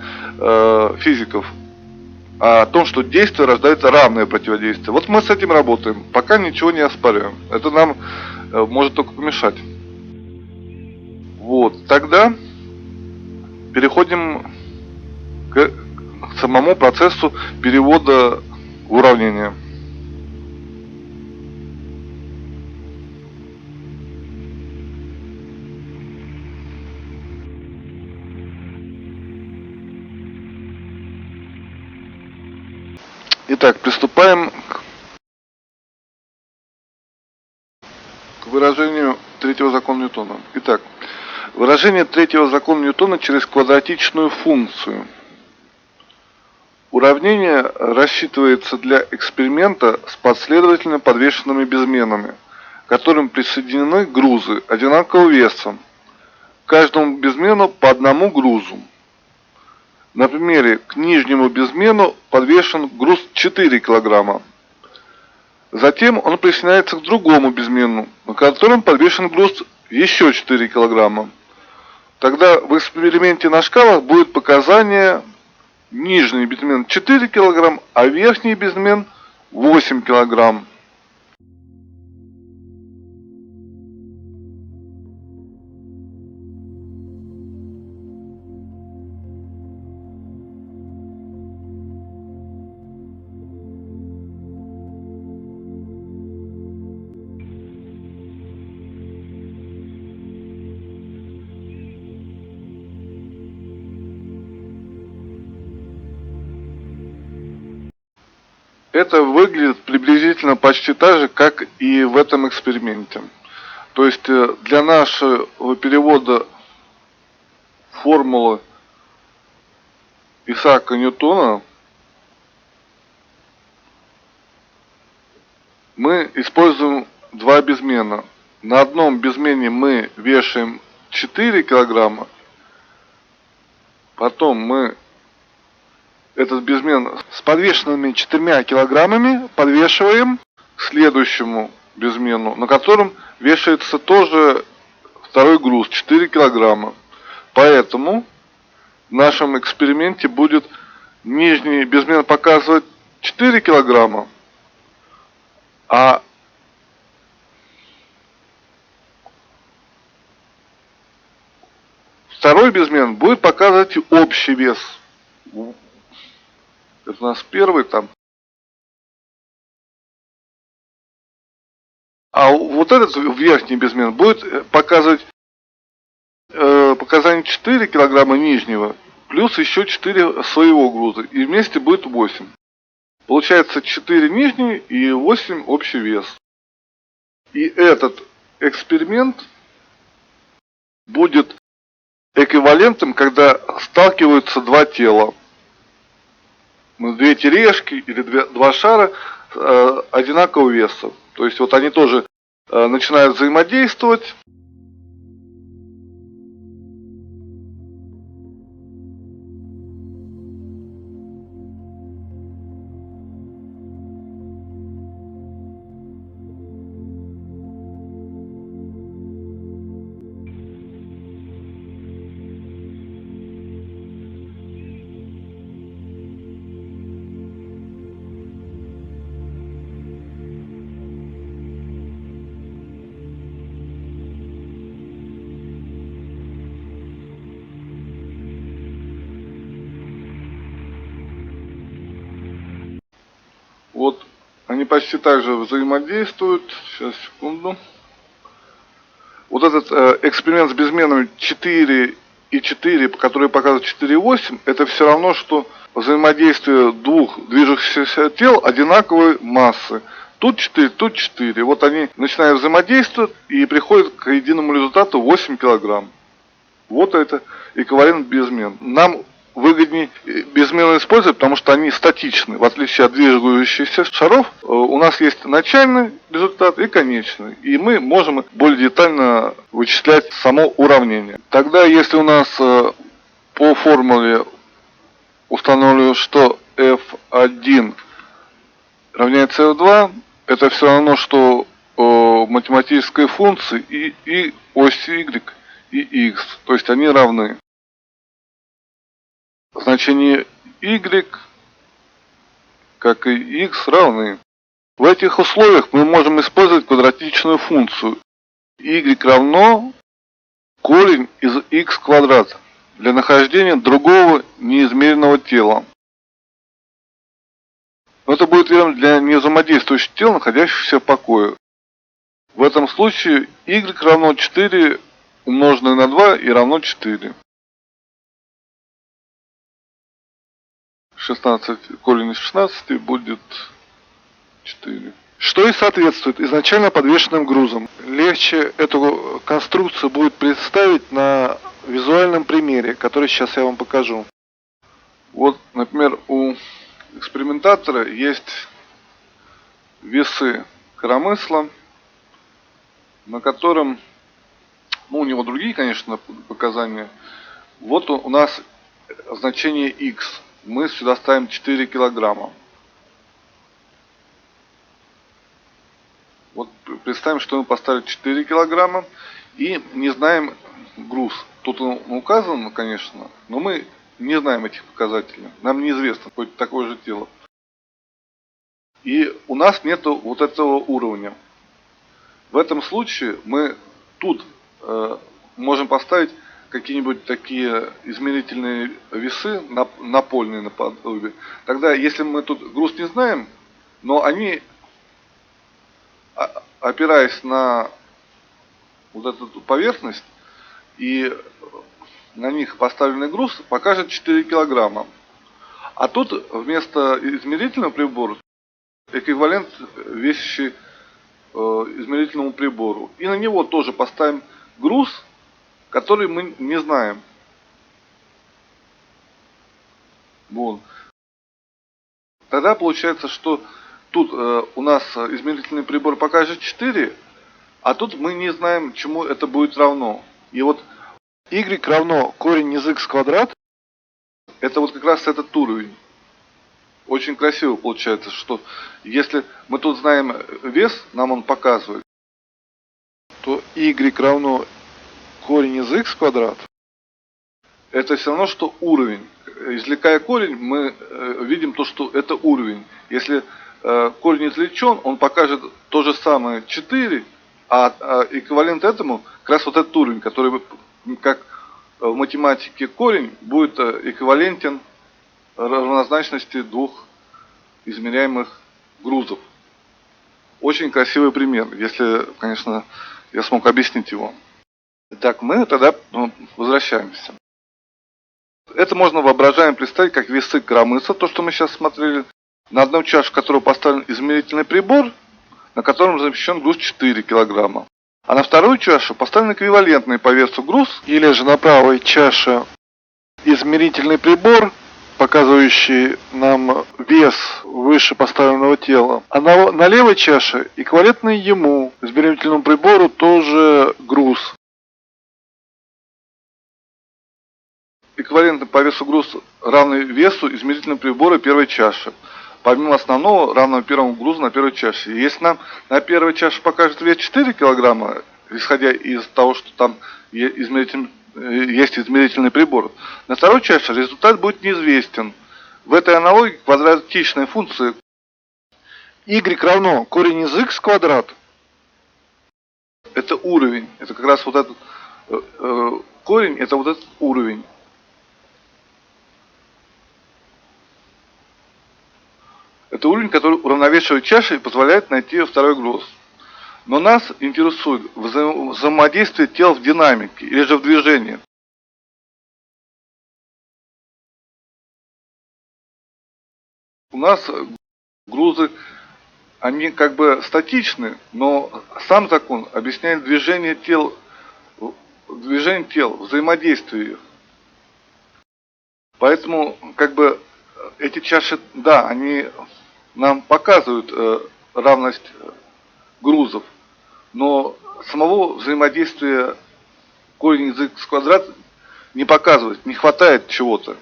физиков о том, что действие рождается равное противодействие. Вот мы с этим работаем, пока ничего не оспариваем. Это нам может только помешать. Вот, тогда переходим к самому процессу перевода в уравнение. Итак, приступаем к выражению третьего закона Ньютона. Итак, выражение третьего закона Ньютона через квадратичную функцию. Уравнение рассчитывается для эксперимента с последовательно подвешенными безменами, к которым присоединены грузы одинакового веса. К каждому безмену по одному грузу. На примере к нижнему безмену подвешен груз 4 кг. Затем он присоединяется к другому безмену, на котором подвешен груз еще 4 кг. Тогда в эксперименте на шкалах будет показание нижний безмен 4 кг, а верхний безмен 8 кг. Это выглядит приблизительно почти так же, как и в этом эксперименте. То есть для нашего перевода формулы Исаака Ньютона мы используем два безмена. На одном безмене мы вешаем 4 килограмма, потом мы этот безмен с подвешенными 4 килограммами подвешиваем к следующему безмену, на котором вешается тоже второй груз 4 килограмма. Поэтому в нашем эксперименте будет нижний безмен показывать 4 килограмма, а второй безмен будет показывать общий вес. Это у нас первый там. А вот этот верхний безмен будет показывать показание 4 килограмма нижнего, плюс еще 4 своего груза. И вместе будет 8. Получается 4 нижний и 8 общий вес. И этот эксперимент будет эквивалентным, когда сталкиваются два тела. Две тележки или два шара одинакового веса. То есть вот они тоже начинают взаимодействовать. Вот они почти так же взаимодействуют. Сейчас, секунду. Вот этот эксперимент с безменами 4 и 4, который показывает 4,8, это все равно, что взаимодействие двух движущихся тел одинаковой массы. Тут 4, тут 4. Вот они начинают взаимодействовать и приходят к единому результату 8 килограмм. Вот это эквивалент безмен. Нам выгоднее безмерно использовать, потому что они статичны. В отличие от движущихся шаров, у нас есть начальный результат и конечный. И мы можем более детально вычислять само уравнение. Тогда, если у нас по формуле установлю, что F1 равняется F2, это все равно, что математической функции и ось y и x, то есть они равны. Значение y, как и x, равны. В этих условиях мы можем использовать квадратичную функцию. Y равно корень из x квадрат для нахождения другого неизмеренного тела. Но это будет верно для невзаимодействующих тел, находящихся в покое. В этом случае y равно 4 умноженное на 2 и равно 4. 16, корень из 16 будет 4. Что и соответствует изначально подвешенным грузам. Легче эту конструкцию будет представить на визуальном примере, который сейчас я вам покажу. Вот, например, у экспериментатора есть весы коромысла, на котором, ну, у него другие, конечно, показания. Вот у нас значение x. Мы сюда ставим 4 килограмма. Вот представим, что мы поставили 4 килограмма и не знаем груз. Тут он указан, конечно, но мы не знаем этих показателей. Нам неизвестно, хоть такое же тело. И у нас нету вот этого уровня. В этом случае мы тут можем поставить какие-нибудь такие измерительные весы, напольные наподобие. Тогда, если мы тут груз не знаем, но они, опираясь на вот эту поверхность и на них поставленный груз, покажет 4 килограмма. А тут вместо измерительного прибора эквивалент весящий измерительному прибору. И на него тоже поставим груз, который мы не знаем. Вот. Тогда получается, что тут у нас измерительный прибор покажет 4, а тут мы не знаем, чему это будет равно. И вот y равно корень из x квадрат, это вот как раз этот уровень. Очень красиво получается, что если мы тут знаем вес, нам он показывает, то y равно корень из x квадрат, это все равно, что уровень. Извлекая корень, мы видим то, что это уровень. Если корень извлечен, он покажет то же самое 4, а эквивалент этому как раз вот этот уровень, который, как в математике корень, будет эквивалентен равнозначности двух измеряемых грузов. Очень красивый пример, если, конечно, я смог объяснить его. Итак, мы тогда возвращаемся. Это можно воображаемо представить как весы коромысла, то, что мы сейчас смотрели, на одну чашу которого поставлен измерительный прибор, на котором замещен груз 4 килограмма. А на вторую чашу поставлен эквивалентный по весу груз, или же на правой чаше измерительный прибор, показывающий нам вес выше поставленного тела. А на левой чаше эквивалентный ему, измерительному прибору, тоже груз. Эквивалентный по весу груз равный весу измерительного прибора первой чаши. Помимо основного, равного первому грузу на первой чаше. Если нам на первой чаше покажет вес 4 килограмма, исходя из того, что там есть измерительный прибор, на второй чаше результат будет неизвестен. В этой аналогии квадратичная функция y равно корень из x квадрат. Это уровень. Это как раз вот этот корень, это вот этот уровень. Это уровень, который уравновешивает чаши и позволяет найти второй груз. Но нас интересует взаимодействие тел в динамике или же в движении. У нас грузы, они как бы статичны, но сам закон объясняет движение тел, взаимодействие их. Поэтому, как бы, эти чаши, да, они нам показывают равность грузов, но самого взаимодействия корень из x квадрат не показывает, не хватает чего-то.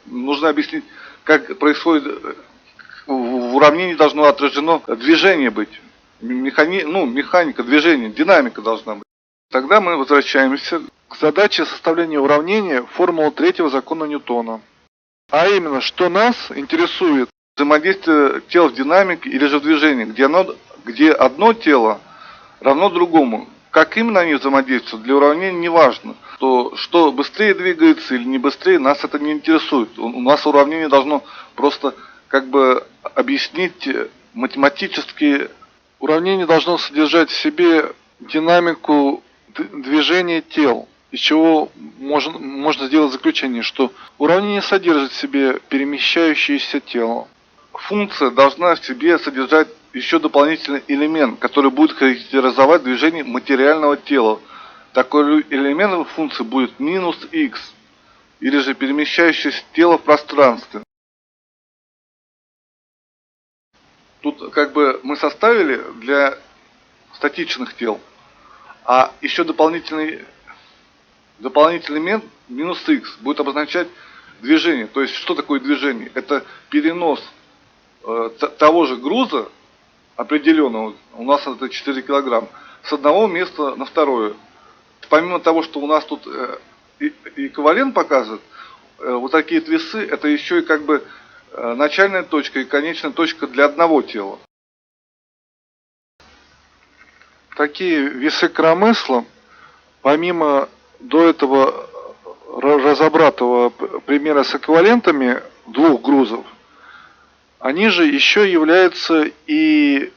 Нужно объяснить, как происходит, в уравнении должно отражено движение быть, механика движения, динамика должна быть. Тогда мы возвращаемся к задаче составления уравнения формулы третьего закона Ньютона. А именно, что нас интересует взаимодействие тел в динамике или же в движении, где одно тело равно другому. Как именно они взаимодействуют, для уравнения не важно. Что быстрее двигается или не быстрее, нас это не интересует. У нас уравнение должно просто как бы объяснить математически. Уравнение должно содержать в себе динамику движения тел, из чего можно сделать заключение, что уравнение содержит в себе перемещающееся тело. Функция должна в себе содержать еще дополнительный элемент, который будет характеризовать движение материального тела. Такой элемент функции будет минус x, или же перемещающееся тело в пространстве. Тут как бы мы составили для статичных тел, а еще дополнительный элемент минус x будет обозначать движение. То есть что такое движение? Это перенос того же груза определенного, у нас это 4 килограмм, с одного места на второе. Помимо того, что у нас тут эквивалент показывает, вот такие весы, это еще и как бы начальная точка и конечная точка для одного тела. Такие весы коромысла, помимо до этого разобратого примера с эквивалентами двух грузов, они же еще являются и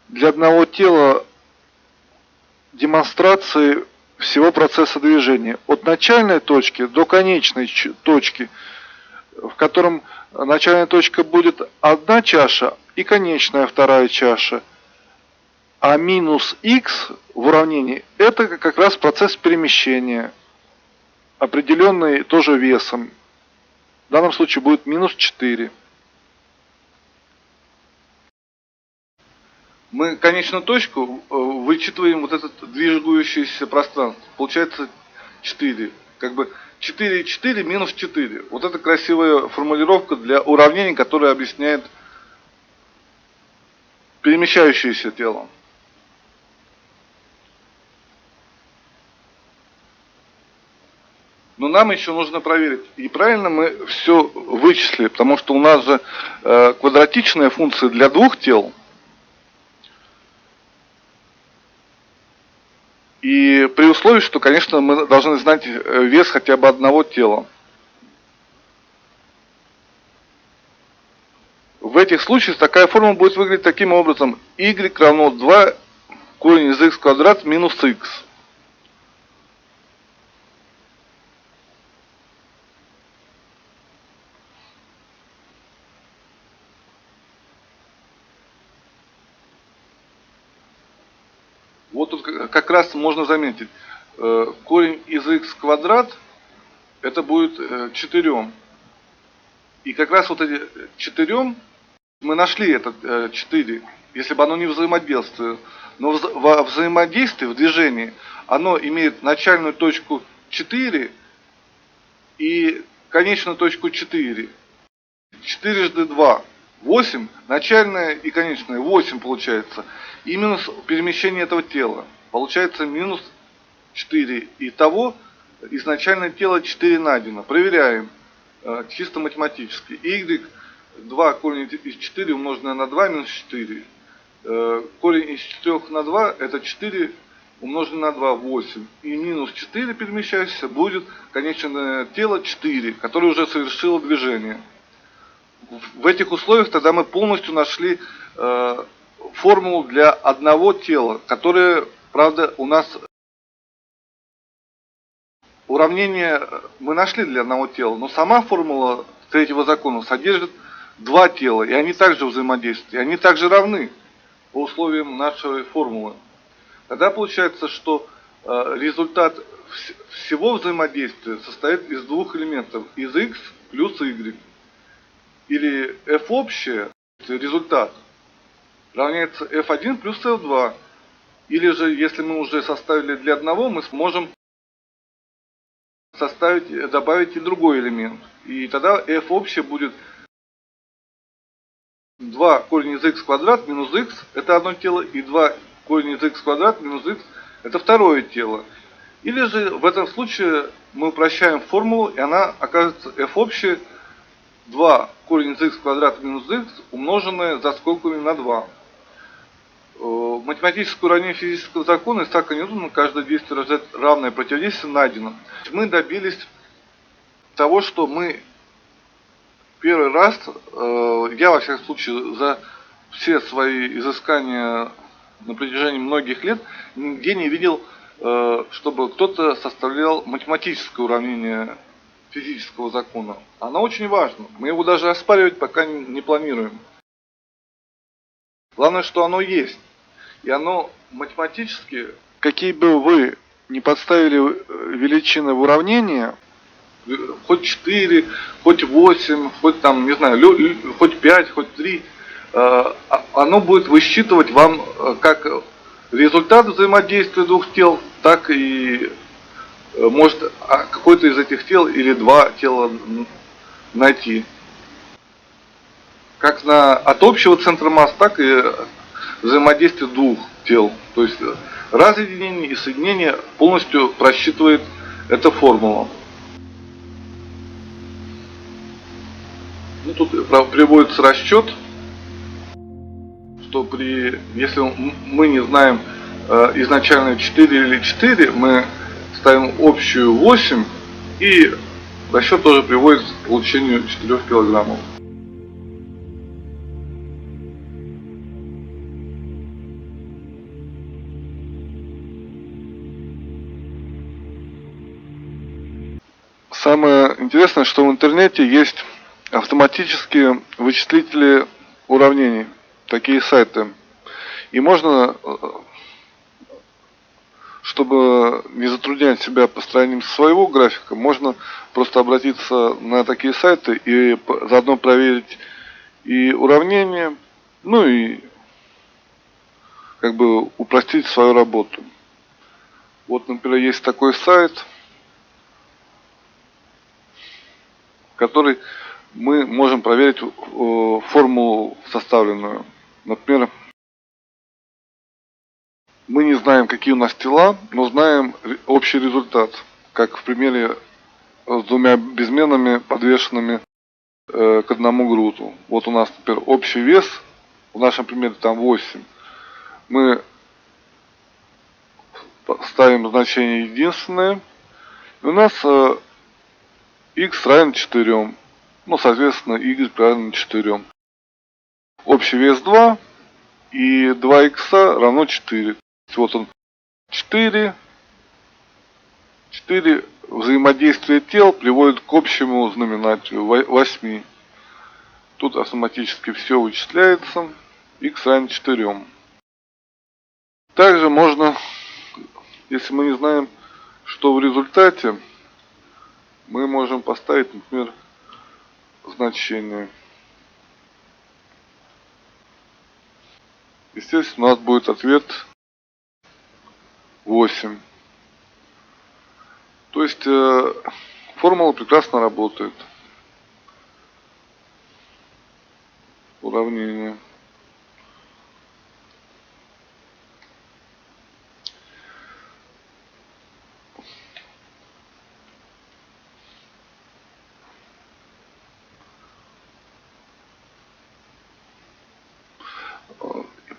для одного тела демонстрацией всего процесса движения. От начальной точки до конечной точки, в котором начальная точка будет одна чаша и конечная вторая чаша. А минус x в уравнении это как раз процесс перемещения, определенный тоже весом. В данном случае будет минус 4. Мы конечную точку вычитываем вот это движущееся пространство. Получается 4. Как бы 4 и 4 минус 4. Вот это красивая формулировка для уравнений, которое объясняет перемещающееся тело. Но нам еще нужно проверить, и правильно мы все вычислили, потому что у нас же квадратичная функция для двух тел. И при условии, что, конечно, мы должны знать вес хотя бы одного тела. В этих случаях такая формула будет выглядеть таким образом. Y равно 2 корень из x квадрат минус x. Вот тут как раз можно заметить, корень из x квадрат это будет 4. И как раз вот эти 4, мы нашли этот 4, если бы оно не взаимодействовало. Но во взаимодействии, в движении, оно имеет начальную точку 4 и конечную точку 4. 4 × 2. 8, начальная и конечная, 8 получается. И минус перемещение этого тела. Получается минус 4. Итого изначальное тело 4 найдено. Проверяем чисто математически. Y 2 корень из 4 умноженное на 2 минус 4. Корень из 4 на 2 это 4 умноженное на 2 8. И минус 4 перемещающееся будет конечное тело 4, которое уже совершило движение. В этих условиях тогда мы полностью нашли формулу для одного тела, которое, правда, у нас уравнение мы нашли для одного тела, но сама формула третьего закона содержит два тела, и они также взаимодействуют, и они также равны по условиям нашей формулы. Тогда получается, что результат всего взаимодействия состоит из двух элементов, из x плюс y. Или f общее, результат, равняется f1 плюс f2. Или же, если мы уже составили для одного, мы сможем добавить и другой элемент. И тогда f общее будет 2 корень из x квадрат минус x, это одно тело, и 2 корень из x квадрат минус x, это второе тело. Или же в этом случае мы упрощаем формулу, и она окажется f общее 2 корень из x квадрат минус x, умноженное за скобками на 2. Математическое уравнение физического закона Исаака Ньютона «Каждое действие рождает равное противодействие» найдено. Мы добились того, что мы первый раз, я во всяком случае за все свои изыскания на протяжении многих лет нигде не видел, чтобы кто-то составлял математическое уравнение физического закона. Оно очень важно. Мы его даже оспаривать пока не планируем. Главное, что оно есть. И оно математически, какие бы вы ни подставили величины в уравнение, хоть 4, хоть 8, хоть там, не знаю, хоть 5, хоть 3, оно будет высчитывать вам как результат взаимодействия двух тел, так и может какой-то из этих тел или два тела найти. Как от общего центра масс, так и взаимодействие двух тел. То есть разъединение и соединение полностью просчитывает эта формула. Ну, тут приводится расчет, что если мы не знаем изначально 4 или 4, мы ставим общую 8, и расчет тоже приводит к получению 4 килограммов. Самое интересное, что в интернете есть автоматические вычислители уравнений, такие сайты. И можно, чтобы не затруднять себя построением своего графика, можно просто обратиться на такие сайты и заодно проверить и уравнения, ну и как бы упростить свою работу. Вот, например, есть такой сайт, который мы можем проверить формулу составленную. Например, мы не знаем, какие у нас тела, но знаем общий результат, как в примере с двумя безменными, подвешенными к одному грузу. Вот у нас, например, общий вес, в нашем примере там 8. Мы ставим значение единственное, и у нас x равен 4. Ну, соответственно, y равен 4. Общий вес 2, и 2х равно 4. Вот он 4. 4 взаимодействие тел приводит к общему знаменателю 8. Тут автоматически все вычисляется. X равен 4. Также можно, если мы не знаем, что в результате, мы можем поставить, например, значение. Естественно, у нас будет ответ 8. То есть формула прекрасно работает. Уравнение.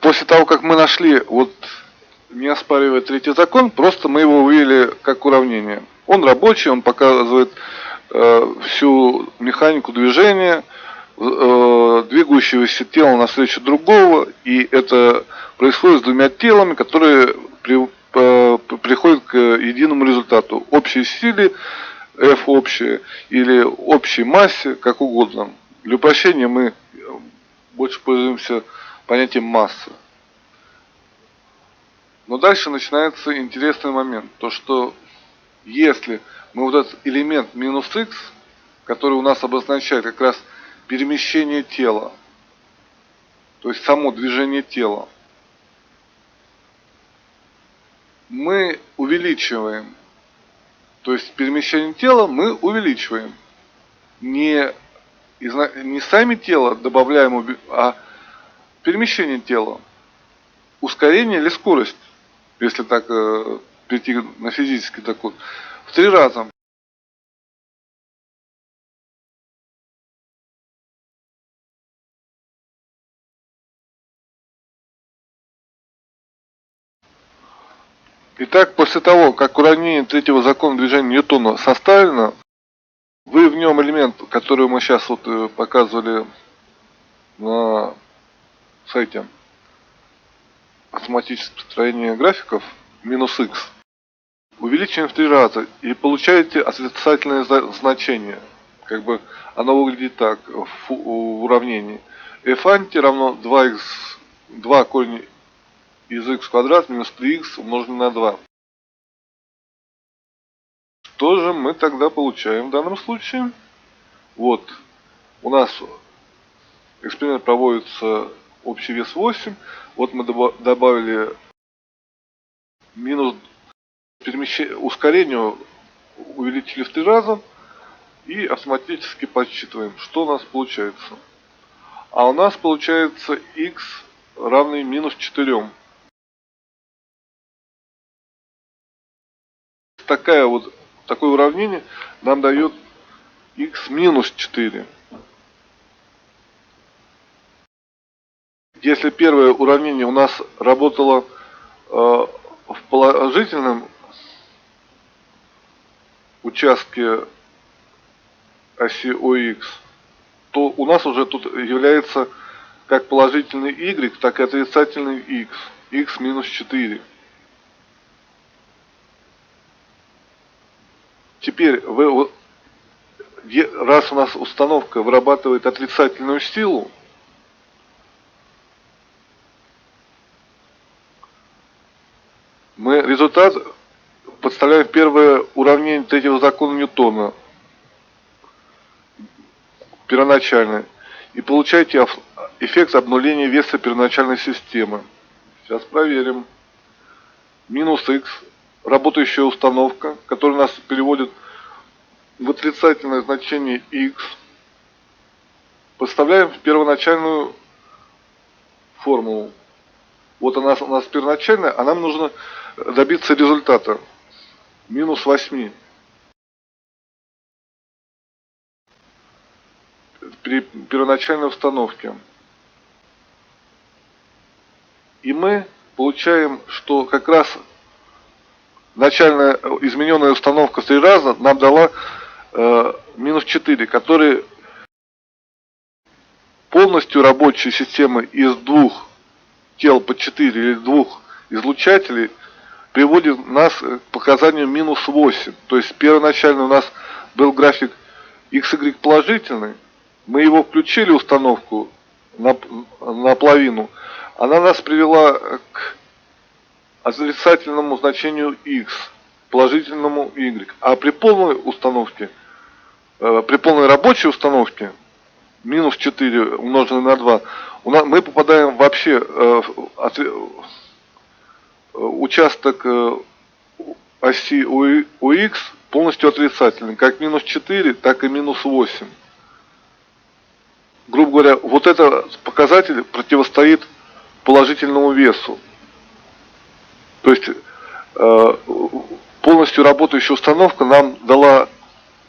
После того, как мы нашли, вот не оспаривая третий закон, просто мы его вывели как уравнение. Он рабочий, он показывает всю механику движения, двигающегося тела навстречу другого, и это происходит с двумя телами, которые приходят к единому результату. Общей силе, F общее, или общей массе, как угодно. Для упрощения мы больше пользуемся понятием массы. Но дальше начинается интересный момент. То, что если мы вот этот элемент минус x, который у нас обозначает как раз перемещение тела, то есть само движение тела, мы увеличиваем. То есть перемещение тела мы увеличиваем. Не сами тело добавляем, а перемещение тела. Ускорение или скорость, если так перейти на физический такой, в 3 раза. Итак, после того, как уравнение третьего закона движения Ньютона составлено, вы в нем элемент, который мы сейчас вот показывали на сайте автоматического построения графиков, минус x, увеличиваем в 3 раза и получаете отрицательное значение. Как бы оно выглядит так в уравнении. f анти равно 2 корень из x квадрат минус 3x умноженное на 2. Что же мы тогда получаем в данном случае? Вот, у нас эксперимент проводится, общий вес 8. Вот мы добавили минус ускорению, увеличили в 3 раза и автоматически подсчитываем, что у нас получается. А у нас получается x равный минус 4. Такое уравнение нам дает x минус 4. Если первое уравнение у нас работало в положительном участке оси ОХ, то у нас уже тут является как положительный y, так и отрицательный x. X минус 4. Теперь, раз у нас установка вырабатывает отрицательную силу, мы результат подставляем в первое уравнение третьего закона Ньютона, первоначальное, и получаете эффект обнуления веса первоначальной системы. Сейчас проверим. Минус x, работающая установка, которая нас переводит в отрицательное значение x, подставляем в первоначальную формулу. Вот она у нас первоначальная, а нам нужно добиться результата. Минус 8. При первоначальной установке. И мы получаем, что как раз начальная измененная установка в 3 раза нам дала минус 4, который полностью рабочей системы из 2 тел по 4 или 2 излучателей приводит нас к показанию минус 8. То есть первоначально у нас был график XY положительный, мы его включили, установку, на половину, она нас привела к отрицательному значению x, положительному y. А при полной установке, при полной рабочей установке, минус 4 умноженное на 2, мы попадаем вообще в участок оси ОХ полностью отрицательный, как минус 4, так и минус 8. Грубо говоря, вот этот показатель противостоит положительному весу. То есть полностью работающая установка нам дала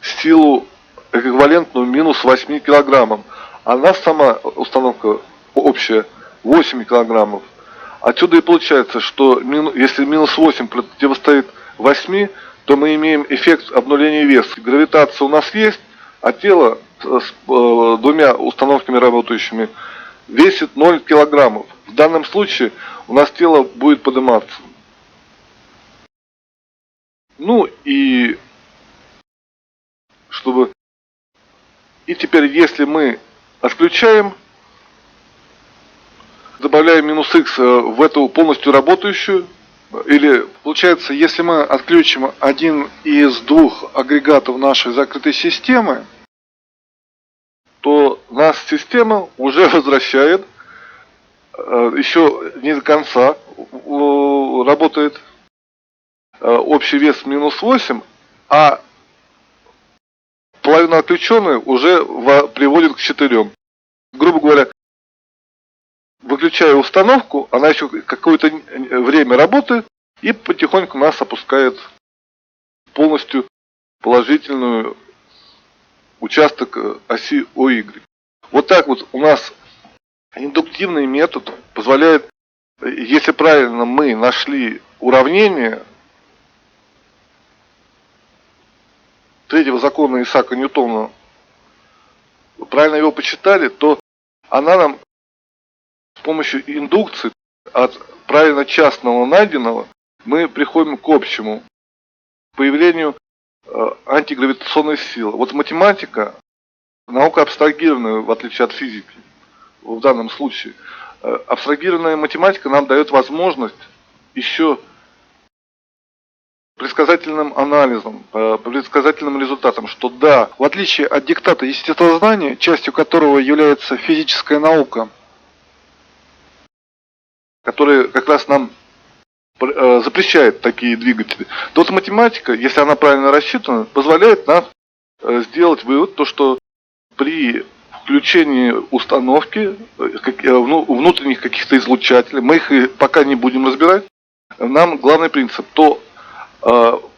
силу эквивалентную минус 8 килограммам. А нас сама установка общая 8 килограммов. Отсюда и получается, что если минус 8 противостоит 8, то мы имеем эффект обнуления веса. Гравитация у нас есть, а тело с 2 установками работающими весит 0 килограммов. В данном случае у нас тело будет подниматься. Ну и теперь, если мы отключаем, добавляем минус x в эту полностью работающую Или получается, если мы отключим один из двух агрегатов нашей закрытой системы, то нас система уже возвращает, еще не до конца работает, общий вес минус 8, а половина отключенная уже приводит к 4. Грубо говоря, выключая установку, она еще какое-то время работает и потихоньку нас опускает полностью положительную участок оси ОY. Вот так вот у нас индуктивный метод позволяет, если правильно мы нашли уравнение третьего закона Исаака Ньютона, правильно его почитали, то она нам с помощью индукции от правильно частного найденного мы приходим к общему появлению антигравитационной силы. Вот математика, наука абстрагированная, в отличие от физики, в данном случае, абстрагированная математика нам дает возможность еще предсказательным анализом, предсказательным результатом, что да, в отличие от диктата естествознания, частью которого является физическая наука, которая как раз нам запрещает такие двигатели, то вот математика, если она правильно рассчитана, позволяет нам сделать вывод, то что при включении установки внутренних каких-то излучателей, мы их пока не будем разбирать, нам главный принцип, то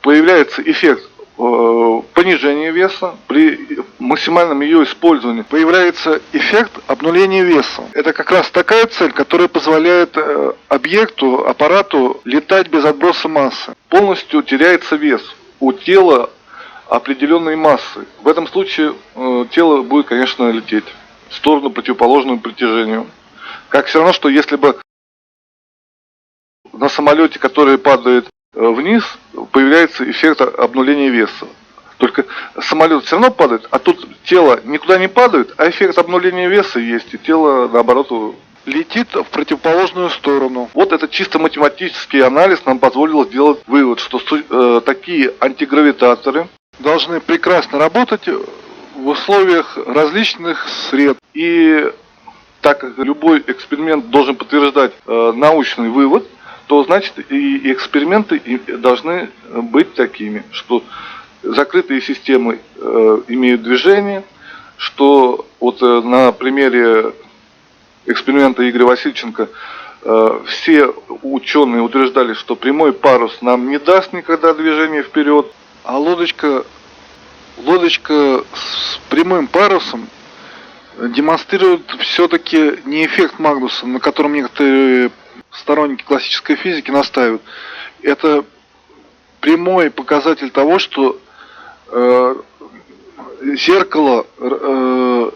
появляется эффект понижения веса, при максимальном ее использовании появляется эффект обнуления веса. Это как раз такая цель, которая позволяет объекту, аппарату летать без отброса массы. Полностью теряется вес у тела определенной массы. В этом случае тело будет, конечно, лететь в сторону, противоположную притяжению. Как все равно, что если бы на самолете, который падает вниз, появляется эффект обнуления веса. Только самолет все равно падает, а тут тело никуда не падает, а эффект обнуления веса есть, и тело, наоборот, летит в противоположную сторону. Вот этот чисто математический анализ нам позволил сделать вывод, что такие антигравитаторы должны прекрасно работать в условиях различных сред. И так как любой эксперимент должен подтверждать научный вывод, то значит и эксперименты должны быть такими, что закрытые системы имеют движение, что вот на примере эксперимента Игоря Васильченко все ученые утверждали, что прямой парус нам не даст никогда движения вперед, а лодочка с прямым парусом демонстрирует все-таки не эффект Магнуса, на котором некоторые сторонники классической физики настаивают. Это прямой показатель того, что зеркало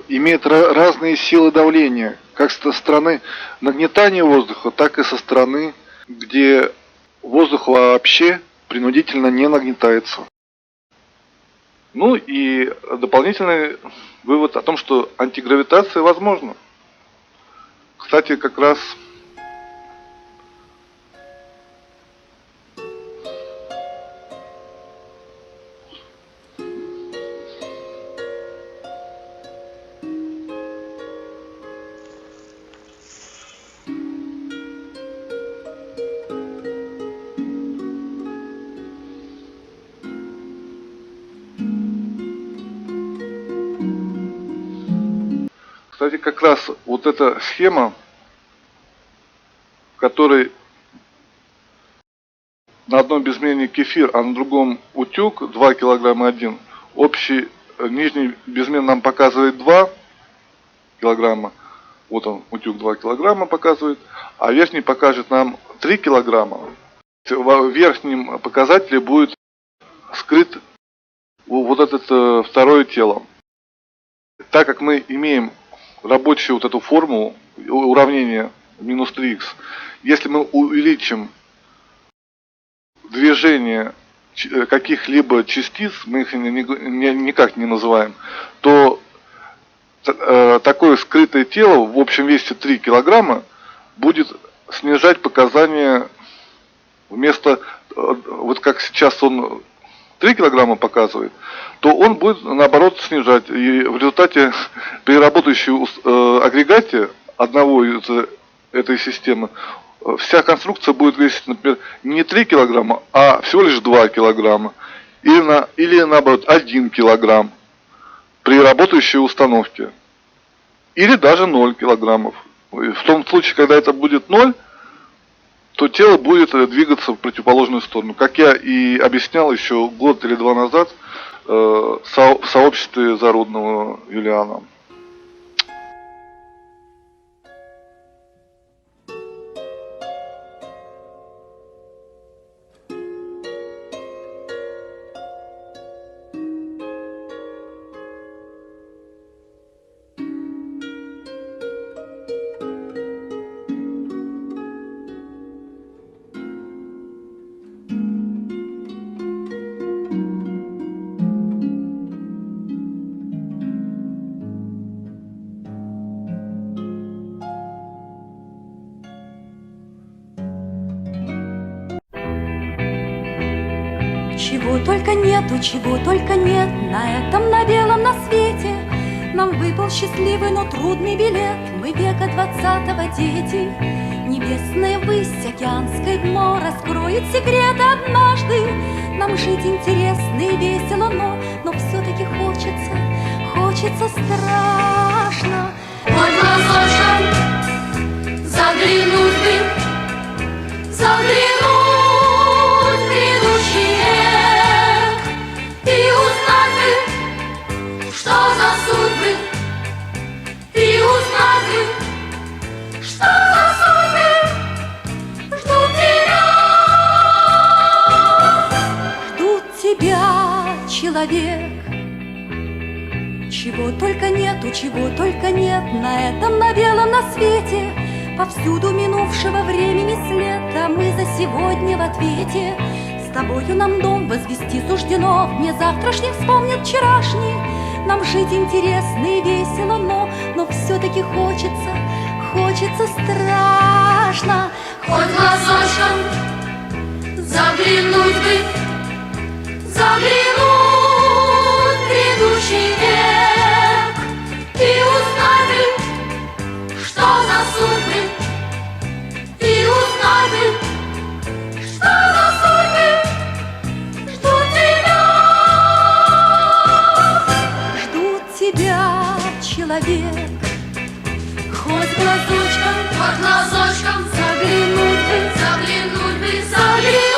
имеет разные силы давления, как со стороны нагнетания воздуха, так и со стороны, где воздух вообще принудительно не нагнетается. Ну и дополнительный вывод о том, что антигравитация возможна. Кстати, как раз вот эта схема, в которой на одном безмене кефир, а на другом утюг 2 килограмма 1, общий нижний безмен нам показывает 2 килограмма, вот он, утюг 2 килограмма показывает, а верхний покажет нам 3 килограмма. В верхнем показателе будет скрыт вот это второе тело. Так как мы имеем рабочую вот эту формулу, уравнение минус 3х, если мы увеличим движение каких-либо частиц, мы их никак не называем, то такое скрытое тело в общем весе 3 килограмма будет снижать показания вместо, вот как сейчас он 3 килограмма показывает, то он будет наоборот снижать. И в результате при работающем агрегате одного из этой системы вся конструкция будет весить, например, не 3 килограмма, а всего лишь 2 килограмма. Или наоборот 1 килограмм при работающей установке. Или даже 0 килограммов. В том случае, когда это будет 0, то тело будет двигаться в противоположную сторону. Как я и объяснял еще год или 2 назад в сообществе Зарудного Юлиана. Чего только нету, чего только нет на этом, на белом, на свете. Нам выпал счастливый, но трудный билет. Мы века 20-го дети. Небесная высь, океанское дно раскроет секреты однажды. Нам жить интересно и весело, но все-таки хочется страшно. Хоть глазочком заглянуть бы, заглянуть в грядущий век и узнать бы, что за судьбы, и узнать бы, что за судьбы ждут тебя. Ждут тебя, человек. Чего только нет на этом, на белом, на свете. Повсюду минувшего времени след, а мы за сегодня в ответе. С тобою нам дом возвести суждено, мне завтрашний вспомнит вчерашний. Нам жить интересно и весело, но все-таки хочется страшно. Хоть глазочком заглянуть бы, заглянуть в грядущий век и узнать бы, что за судьбы, и узнать бы, что за судьбы ждут тебя. Ждут тебя, человек. Хоть глазочком Хоть глазочком заглянуть бы, заглянуть бы, заглянуть.